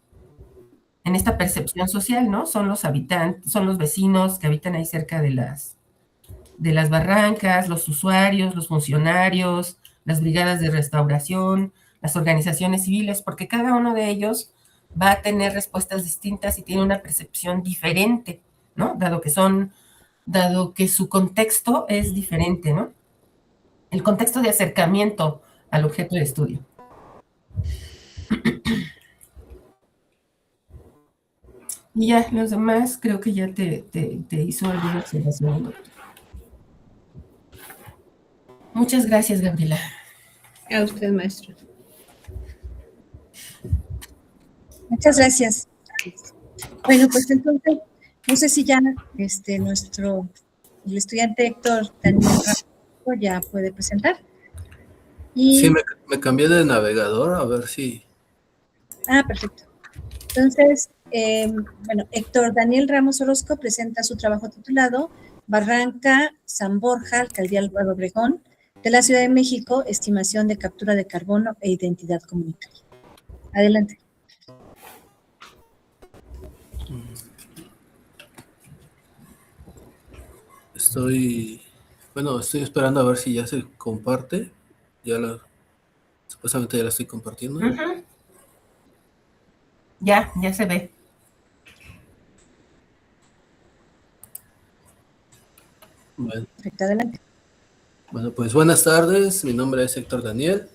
percepción social, ¿no? Son los habitantes, son los vecinos que habitan ahí cerca de las barrancas, los usuarios, los funcionarios, las brigadas de restauración, las organizaciones civiles, porque cada uno de ellos va a tener respuestas distintas y tiene una percepción diferente, ¿no? Dado que su contexto es diferente, ¿no? El contexto de acercamiento al objeto de estudio. Y ya, los demás creo que ya te hizo alguna observación, doctor. Muchas gracias, Gabriela. A usted, maestro. Muchas gracias. Bueno, pues entonces, no sé si ya el estudiante Héctor Daniel Ramos ya puede presentar. Y, Sí, me cambié de navegador, a ver si... perfecto. Entonces, bueno, Héctor Daniel Ramos Orozco presenta su trabajo titulado Barranca, San Borja, Alcaldía Álvaro Obregón, de la Ciudad de México, estimación de captura de carbono e identidad comunitaria. Adelante. Estoy esperando a ver si ya se comparte. Supuestamente ya la estoy compartiendo. Uh-huh. Ya se ve. Bueno. Perfecto, adelante. Bueno, pues buenas tardes, mi nombre es Héctor Daniel.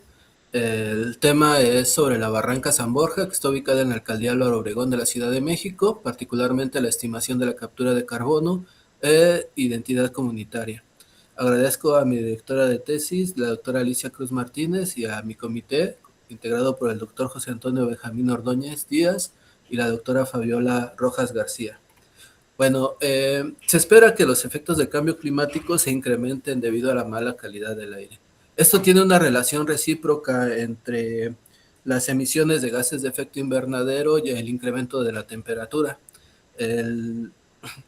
El tema es sobre la Barranca San Borja, que está ubicada en la Alcaldía Álvaro Obregón de la Ciudad de México, particularmente la estimación de la captura de carbono e identidad comunitaria. Agradezco a mi directora de tesis, la doctora Alicia Cruz Martínez, y a mi comité, integrado por el doctor José Antonio Benjamín Ordóñez Díaz y la doctora Fabiola Rojas García. Bueno, se espera que los efectos del cambio climático se incrementen debido a la mala calidad del aire. Esto tiene una relación recíproca entre las emisiones de gases de efecto invernadero y el incremento de la temperatura. El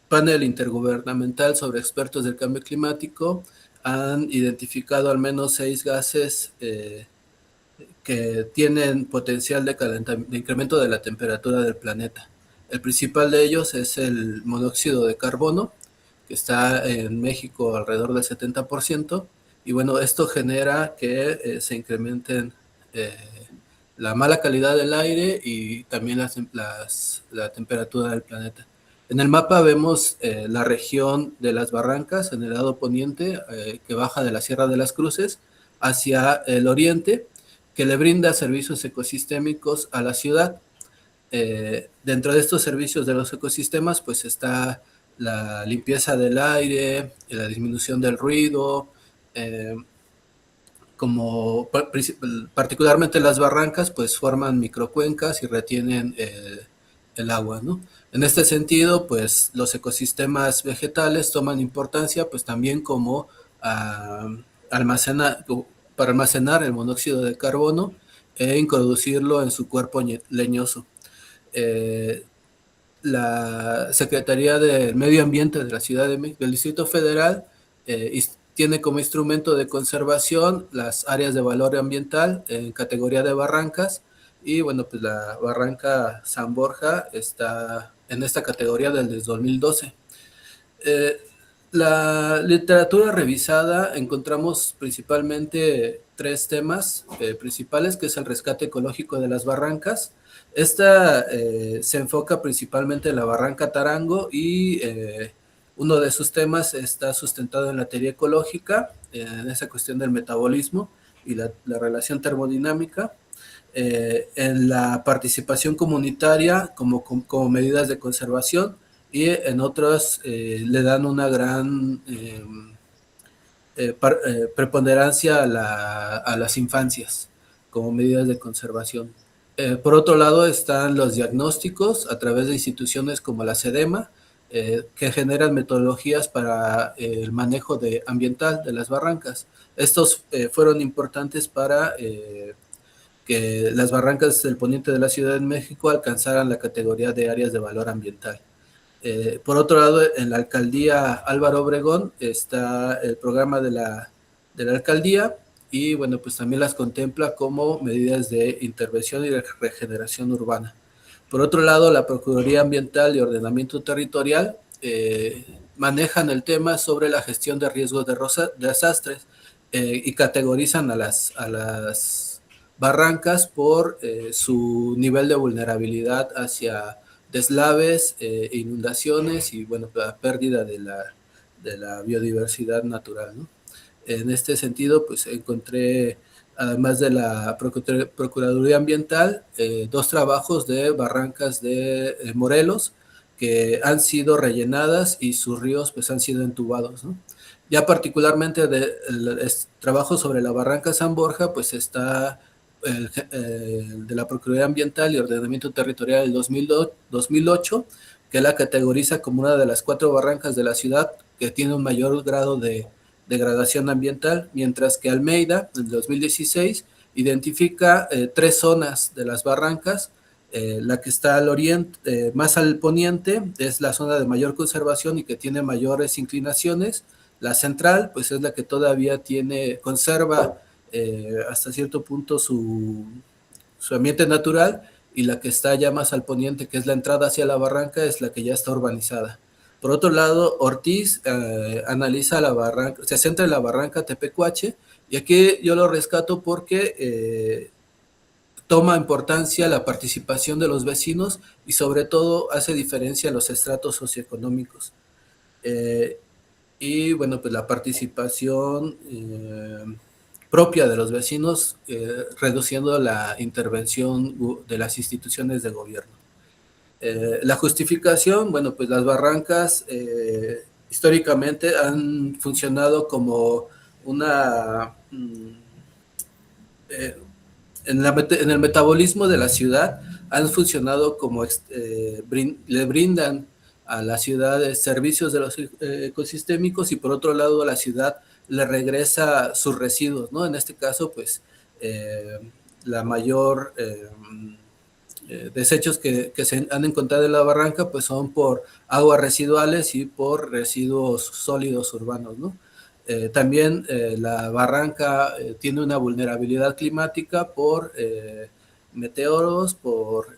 panel intergubernamental sobre expertos del cambio climático han identificado al menos 6 gases que tienen potencial de incremento de la temperatura del planeta. El principal de ellos es el monóxido de carbono, que está en México alrededor del 70%, y bueno, esto genera que se incrementen la mala calidad del aire y también la temperatura del planeta. En el mapa vemos la región de las Barrancas en el lado poniente, que baja de la Sierra de las Cruces hacia el oriente, que le brinda servicios ecosistémicos a la ciudad. Dentro de estos servicios de los ecosistemas, pues está la limpieza del aire, la disminución del ruido, como particularmente las barrancas, pues forman microcuencas y retienen el agua, ¿no? En este sentido, pues los ecosistemas vegetales toman importancia, pues también como para almacenar el monóxido de carbono e introducirlo en su cuerpo leñoso. La Secretaría del Medio Ambiente de la Ciudad de México, del Distrito Federal, tiene como instrumento de conservación las áreas de valor ambiental en categoría de barrancas, y bueno, pues la Barranca San Borja está en esta categoría desde 2012. La literatura revisada encontramos principalmente 3 temas principales, que es el rescate ecológico de las barrancas. Esta se enfoca principalmente en la Barranca Tarango y uno de sus temas está sustentado en la teoría ecológica, en esa cuestión del metabolismo y la relación termodinámica, en la participación comunitaria como medidas de conservación, y en otras le dan una gran preponderancia a las infancias como medidas de conservación. Por otro lado están los diagnósticos a través de instituciones como la SEDEMA, que generan metodologías para el manejo ambiental de las barrancas. Estos fueron importantes para que las barrancas del poniente de la Ciudad de México alcanzaran la categoría de áreas de valor ambiental. Por otro lado, en la alcaldía Álvaro Obregón está el programa de la alcaldía y bueno, pues también las contempla como medidas de intervención y de regeneración urbana. Por otro lado, la Procuraduría Ambiental y Ordenamiento Territorial manejan el tema sobre la gestión de riesgos de desastres y categorizan a las barrancas por su nivel de vulnerabilidad hacia deslaves, inundaciones y bueno, la pérdida de la biodiversidad natural, ¿no? En este sentido, pues encontré, además de la Procuraduría Ambiental, 2 trabajos de barrancas de Morelos que han sido rellenadas y sus ríos pues han sido entubados, ¿no? Ya particularmente el trabajo sobre la barranca San Borja, pues está de la Procuraduría Ambiental y Ordenamiento Territorial del 2008, que la categoriza como una de las 4 barrancas de la ciudad que tiene un mayor grado de degradación ambiental, mientras que Almeida, en 2016, identifica 3 zonas de las barrancas. La que está al oriente, más al poniente, es la zona de mayor conservación y que tiene mayores inclinaciones. La central, pues es la que todavía conserva hasta cierto punto su ambiente natural, y la que está ya más al poniente, que es la entrada hacia la barranca, es la que ya está urbanizada. Por otro lado, Ortiz analiza la barranca, se centra en la barranca Tepecuache, y aquí yo lo rescato porque toma importancia la participación de los vecinos y sobre todo hace diferencia a los estratos socioeconómicos. Y bueno, pues la participación propia de los vecinos, reduciendo la intervención de las instituciones de gobierno. La justificación, bueno, pues las barrancas históricamente han funcionado como una... en el metabolismo de la ciudad han funcionado como le brindan a la ciudad servicios de los ecosistémicos, y por otro lado a la ciudad le regresa sus residuos, ¿no? En este caso, pues la mayor desechos que se han encontrado en la barranca pues son por aguas residuales y por residuos sólidos urbanos, ¿no? También la barranca tiene una vulnerabilidad climática por meteoros, por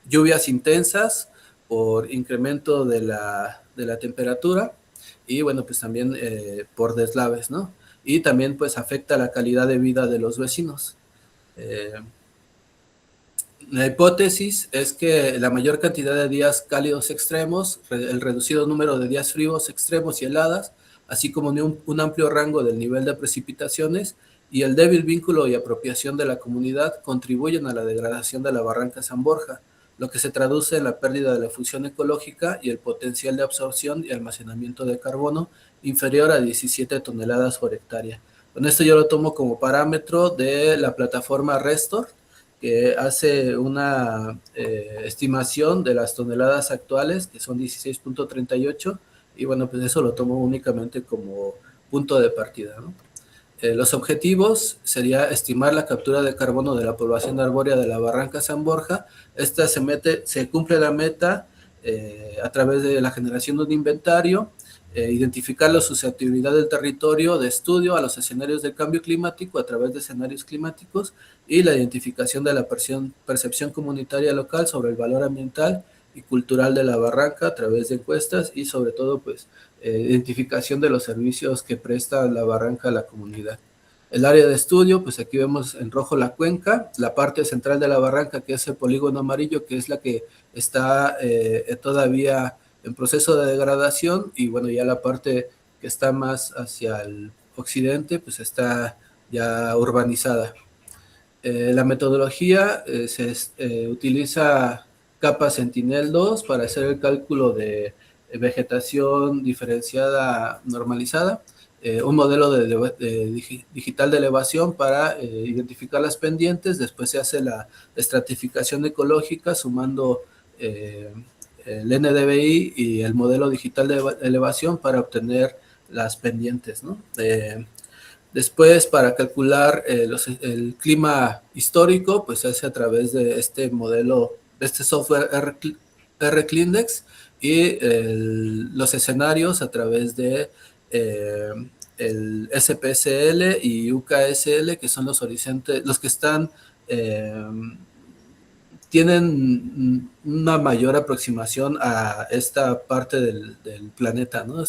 lluvias intensas, por incremento de la temperatura y bueno, pues también por deslaves, ¿no? Y también pues afecta la calidad de vida de los vecinos. La hipótesis es que la mayor cantidad de días cálidos extremos, el reducido número de días fríos extremos y heladas, así como un amplio rango del nivel de precipitaciones y el débil vínculo y apropiación de la comunidad contribuyen a la degradación de la barranca San Borja, lo que se traduce en la pérdida de la función ecológica y el potencial de absorción y almacenamiento de carbono inferior a 17 toneladas por hectárea. Con esto yo lo tomo como parámetro de la plataforma Restor, que hace una estimación de las toneladas actuales, que son 16.38, y bueno, pues eso lo tomo únicamente como punto de partida, ¿no? Los objetivos sería estimar la captura de carbono de la población arbórea de la barranca San Borja. Esta se cumple la meta a través de la generación de un inventario, identificar la susceptibilidad del territorio de estudio a los escenarios de cambio climático a través de escenarios climáticos y la identificación de la percepción comunitaria local sobre el valor ambiental y cultural de la barranca a través de encuestas y sobre todo pues identificación de los servicios que presta la barranca a la comunidad. El área de estudio, pues aquí vemos en rojo la cuenca, la parte central de la barranca que es el polígono amarillo, que es la que está todavía en proceso de degradación, y bueno, ya la parte que está más hacia el occidente, pues está ya urbanizada. La metodología se utiliza capa Sentinel-2 para hacer el cálculo de vegetación diferenciada normalizada, un modelo digital de elevación para identificar las pendientes, después se hace la estratificación ecológica sumando el NDVI y el modelo digital de elevación para obtener las pendientes, ¿no? Después, para calcular el clima histórico, pues se hace a través de este modelo, de este software RClindex, y los escenarios a través de el SPSL y UKSL, que son los horizontes, los que están tienen una mayor aproximación a esta parte del planeta, ¿no?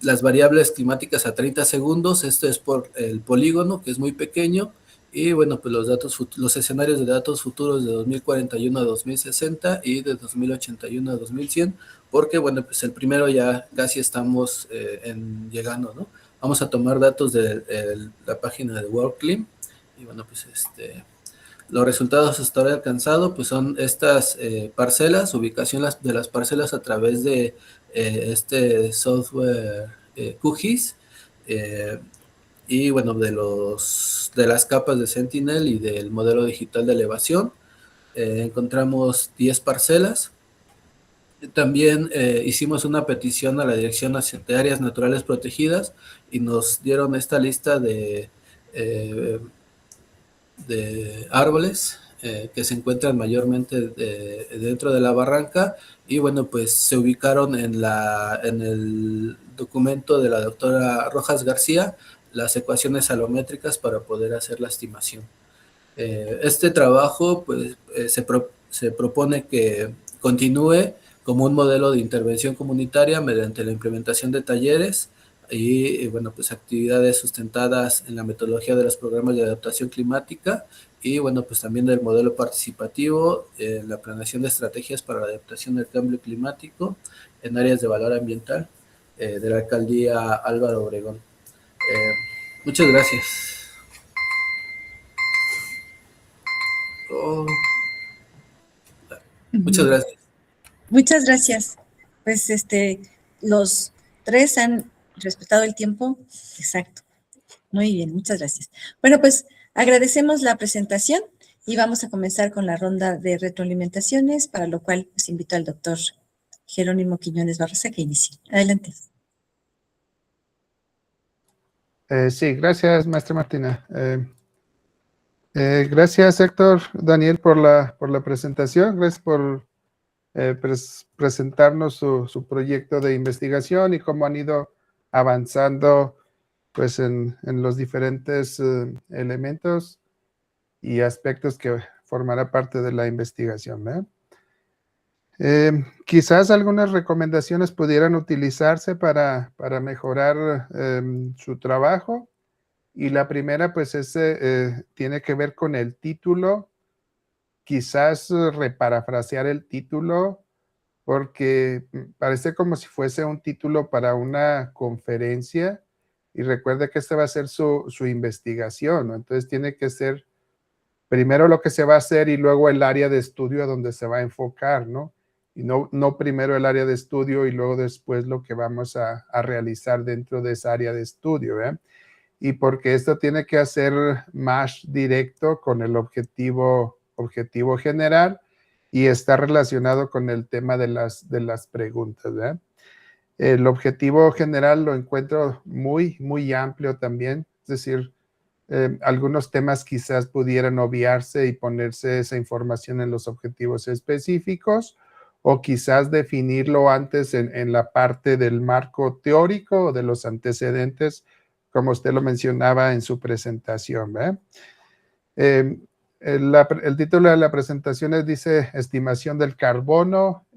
Las variables climáticas a 30 segundos, esto es por el polígono, que es muy pequeño, y bueno, pues los escenarios de datos futuros de 2041 a 2060 y de 2081 a 2100, porque bueno, pues el primero ya casi estamos llegando, ¿no? Vamos a tomar datos de la página de WorldClim, y bueno, pues los resultados hasta ahora alcanzados pues son estas parcelas, ubicación de las parcelas a través de este software QGIS, y bueno, de las capas de Sentinel y del modelo digital de elevación. Encontramos 10 parcelas. También hicimos una petición a la Dirección Nacional de Áreas Naturales Protegidas y nos dieron esta lista de árboles que se encuentran mayormente dentro de la barranca, y bueno, pues se ubicaron en el documento de la doctora Rojas García las ecuaciones alométricas para poder hacer la estimación. Este trabajo pues se propone que continúe como un modelo de intervención comunitaria mediante la implementación de talleres y bueno, pues actividades sustentadas en la metodología de los programas de adaptación climática, y bueno, pues también del modelo participativo, la planeación de estrategias para la adaptación del cambio climático en áreas de valor ambiental de la alcaldía Álvaro Obregón. Muchas gracias. Muchas gracias. Muchas gracias. Pues los tres han respetado el tiempo. Exacto. Muy bien, muchas gracias. Bueno, pues agradecemos la presentación y vamos a comenzar con la ronda de retroalimentaciones, para lo cual pues invito al doctor Jerónimo Quiñones Barraza que inicie. Adelante. Sí, gracias, maestra Martina. Gracias, Héctor, Daniel, por la presentación. Gracias por presentarnos su proyecto de investigación y cómo han ido avanzando pues, en los diferentes elementos y aspectos que formará parte de la investigación, ¿verdad? Quizás algunas recomendaciones pudieran utilizarse para mejorar su trabajo. Y la primera, pues, tiene que ver con el título. Quizás reparafrasear el título, porque parece como si fuese un título para una conferencia. Y recuerde que esta va a ser su investigación, ¿no? Entonces tiene que ser primero lo que se va a hacer y luego el área de estudio a donde se va a enfocar, ¿no? Y no primero el área de estudio y luego después lo que vamos a realizar dentro de esa área de estudio, ¿eh? Y porque esto tiene que hacer más directo con el objetivo general y está relacionado con el tema de las preguntas, ¿verdad? El objetivo general lo encuentro muy, muy amplio también, es decir, algunos temas quizás pudieran obviarse y ponerse esa información en los objetivos específicos, o quizás definirlo antes en la parte del marco teórico o de los antecedentes, como usted lo mencionaba en su presentación, ¿verdad? El título de la presentación dice Estimación del carbono.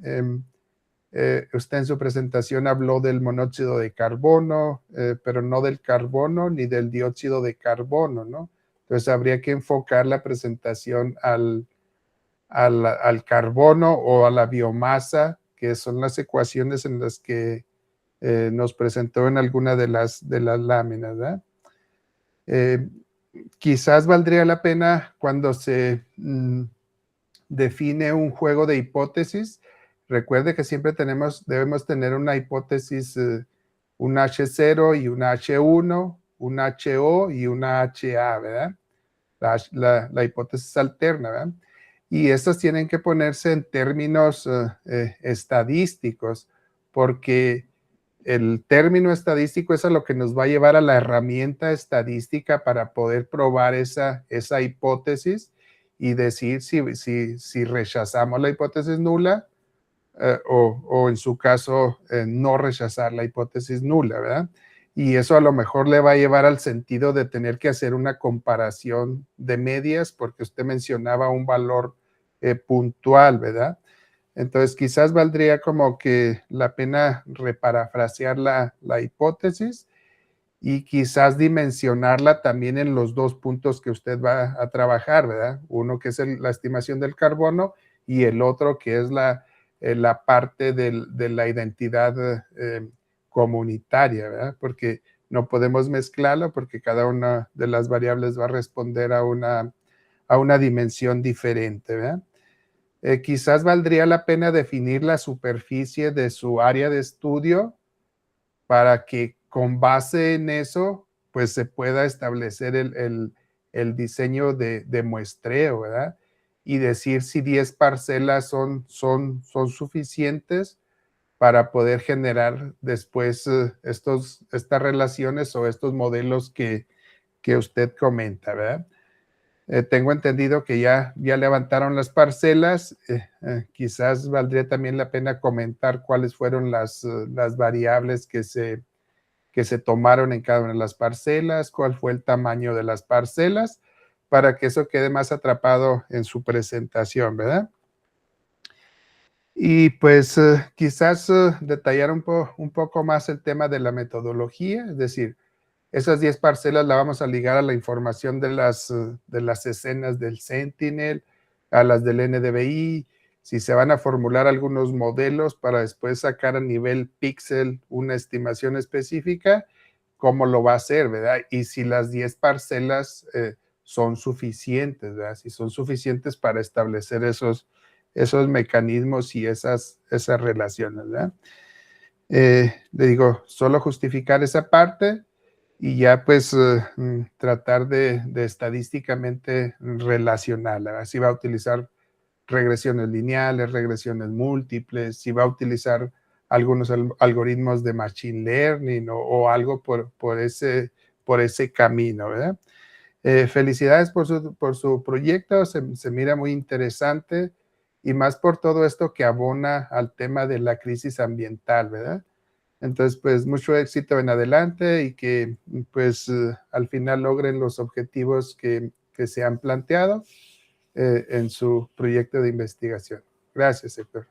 Usted en su presentación habló del monóxido de carbono, pero no del carbono ni del dióxido de carbono, ¿no? Entonces habría que enfocar la presentación al carbono o a la biomasa, que son las ecuaciones en las que nos presentó en alguna de las láminas, ¿verdad? Quizás valdría la pena cuando se define un juego de hipótesis. Recuerde que siempre debemos tener una hipótesis, un H0 y una H1, un HO y una HA, ¿verdad? La hipótesis alterna, ¿verdad? y estos tienen que ponerse en términos estadísticos, porque el término estadístico es a lo que nos va a llevar a la herramienta estadística para poder probar esa hipótesis y decir si rechazamos la hipótesis nula o en su caso no rechazar la hipótesis nula, ¿verdad? Y eso a lo mejor le va a llevar al sentido de tener que hacer una comparación de medias, porque usted mencionaba un valor puntual, ¿verdad? Entonces, quizás valdría como que la pena reparafrasear la hipótesis y quizás dimensionarla también en los dos puntos que usted va a trabajar, ¿verdad? Uno que es la estimación del carbono y el otro que es la parte de la identidad comunitaria, ¿verdad? Porque no podemos mezclarlo porque cada una de las variables va a responder a una dimensión diferente, ¿verdad? Quizás valdría la pena definir la superficie de su área de estudio para que con base en eso, pues se pueda establecer el diseño de muestreo, ¿verdad? Y decir si 10 parcelas son suficientes para poder generar después estas relaciones o estos modelos que usted comenta, ¿verdad? Tengo entendido que ya levantaron las parcelas. Quizás valdría también la pena comentar cuáles fueron las variables que se tomaron en cada una de las parcelas, cuál fue el tamaño de las parcelas, para que eso quede más atrapado en su presentación, ¿verdad? Y pues quizás detallar un poco más el tema de la metodología, es decir, esas 10 parcelas la vamos a ligar a la información de las escenas del Sentinel, a las del NDVI, si se van a formular algunos modelos para después sacar a nivel píxel una estimación específica, cómo lo va a hacer, ¿verdad? Y si las 10 parcelas son suficientes, ¿verdad? Si son suficientes para establecer esos mecanismos y esas relaciones, ¿verdad? Le digo, solo justificar esa parte y ya pues tratar de estadísticamente relacionarla, ¿verdad? Si va a utilizar regresiones lineales, regresiones múltiples, si va a utilizar algunos algoritmos de machine learning o algo por ese camino, ¿verdad? Felicidades por su proyecto, se mira muy interesante y más por todo esto que abona al tema de la crisis ambiental, ¿verdad? Entonces, pues mucho éxito en adelante y que pues al final logren los objetivos que se han planteado en su proyecto de investigación. Gracias, Héctor.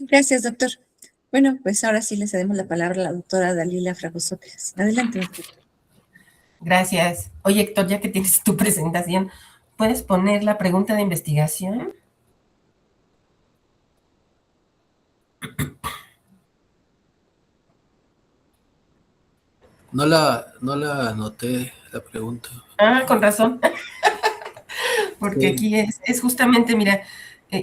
Gracias, doctor. Bueno, pues ahora sí le cedemos la palabra a la doctora Dalila Fragoso Pérez. Adelante, doctor. Gracias. Oye, Héctor, ya que tienes tu presentación, ¿puedes poner la pregunta de investigación? No la anoté la pregunta. Ah, con razón. Porque aquí es justamente, mira,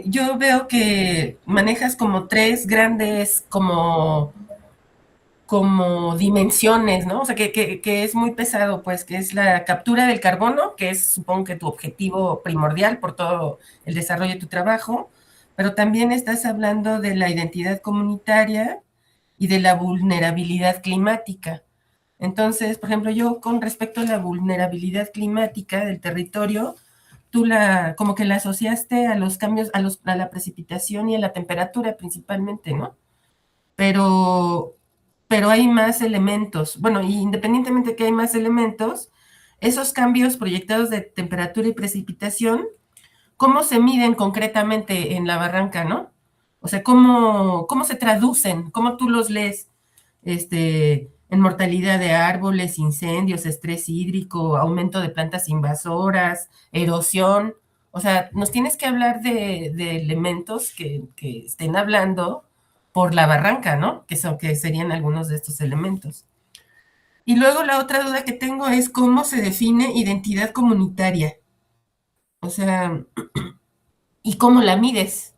yo veo que manejas como tres grandes como dimensiones, ¿no? O sea, que es muy pesado, pues, que es la captura del carbono, que es, supongo que tu objetivo primordial por todo el desarrollo de tu trabajo, pero también estás hablando de la identidad comunitaria y de la vulnerabilidad climática. Entonces, por ejemplo, yo con respecto a la vulnerabilidad climática del territorio, tú como que la asociaste a los cambios, a la precipitación y a la temperatura principalmente, ¿no? Pero hay más elementos. Bueno, y independientemente de que hay más elementos, esos cambios proyectados de temperatura y precipitación, ¿cómo se miden concretamente en la barranca, no? O sea, ¿cómo se traducen? ¿Cómo tú los lees? En mortalidad de árboles, incendios, estrés hídrico, aumento de plantas invasoras, erosión. O sea, nos tienes que hablar de elementos que estén hablando por la barranca, ¿no? Que serían algunos de estos elementos. Y luego la otra duda que tengo es cómo se define identidad comunitaria. O sea, ¿y cómo la mides?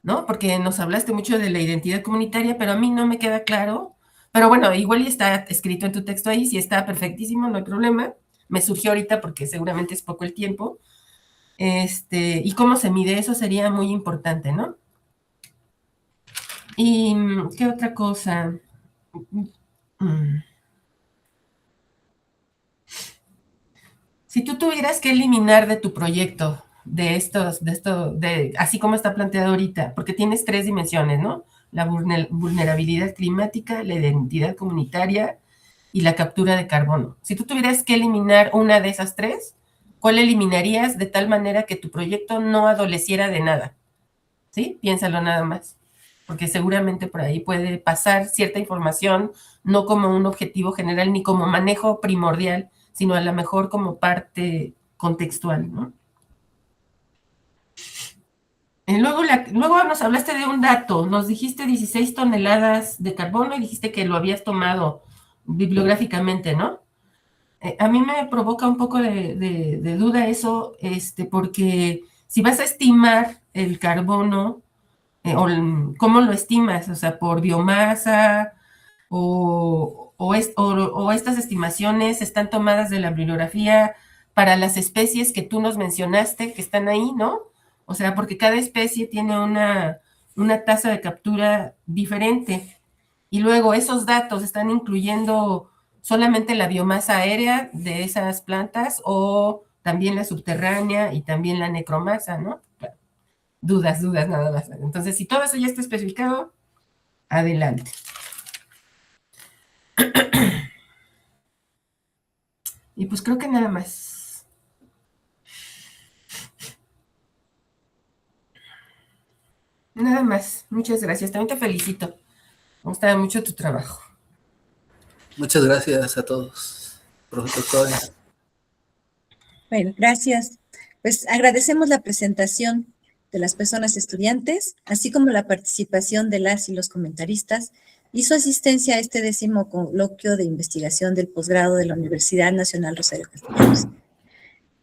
¿No? Porque nos hablaste mucho de la identidad comunitaria, pero a mí no me queda claro. Pero bueno, igual ya está escrito en tu texto ahí, si está perfectísimo, no hay problema. me surgió ahorita porque seguramente es poco el tiempo. Y cómo se mide, eso sería muy importante, ¿no? ¿Y qué otra cosa? Si tú tuvieras que eliminar de tu proyecto, así como está planteado ahorita, porque tienes 3 dimensiones, ¿no? La vulnerabilidad climática, la identidad comunitaria y la captura de carbono. Si tú tuvieras que eliminar una de esas 3, ¿cuál eliminarías de tal manera que tu proyecto no adoleciera de nada? ¿Sí? Piénsalo nada más. Porque seguramente por ahí puede pasar cierta información, no como un objetivo general ni como manejo primordial, sino a lo mejor como parte contextual, ¿no? Y luego nos hablaste de un dato, nos dijiste 16 toneladas de carbono y dijiste que lo habías tomado bibliográficamente, ¿no? A mí me provoca un poco de duda eso, porque si vas a estimar el carbono, ¿cómo lo estimas? O sea, por biomasa o estas estimaciones están tomadas de la bibliografía para las especies que tú nos mencionaste que están ahí, ¿no? O sea, porque cada especie tiene una tasa de captura diferente. Y luego esos datos están incluyendo solamente la biomasa aérea de esas plantas o también la subterránea y también la necromasa, ¿no? Dudas nada más. Entonces, si todo eso ya está especificado, adelante. Y pues creo que nada más. Nada más. Muchas gracias. También te felicito. Me gusta mucho tu trabajo. Muchas gracias a todos, profesor Claudia. Bueno, gracias. Pues agradecemos la presentación de las personas estudiantes, así como la participación de las y los comentaristas y su asistencia a este 10º coloquio de investigación del posgrado de la Universidad Nacional Rosario Castellanos,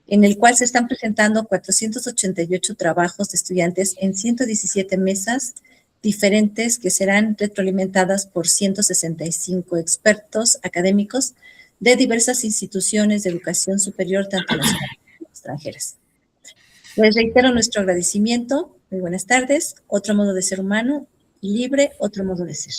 en el cual se están presentando 488 trabajos de estudiantes en 117 mesas diferentes que serán retroalimentadas por 165 expertos académicos de diversas instituciones de educación superior, tanto nacionales como extranjeras. Les reitero nuestro agradecimiento. Muy buenas tardes. Otro modo de ser humano y libre, otro modo de ser.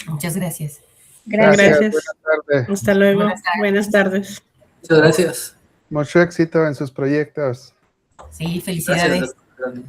Muchas gracias. Gracias. Buenas tardes. Hasta luego. Buenas tardes. Muchas gracias. Mucho éxito en sus proyectos. Sí, felicidades. Gracias.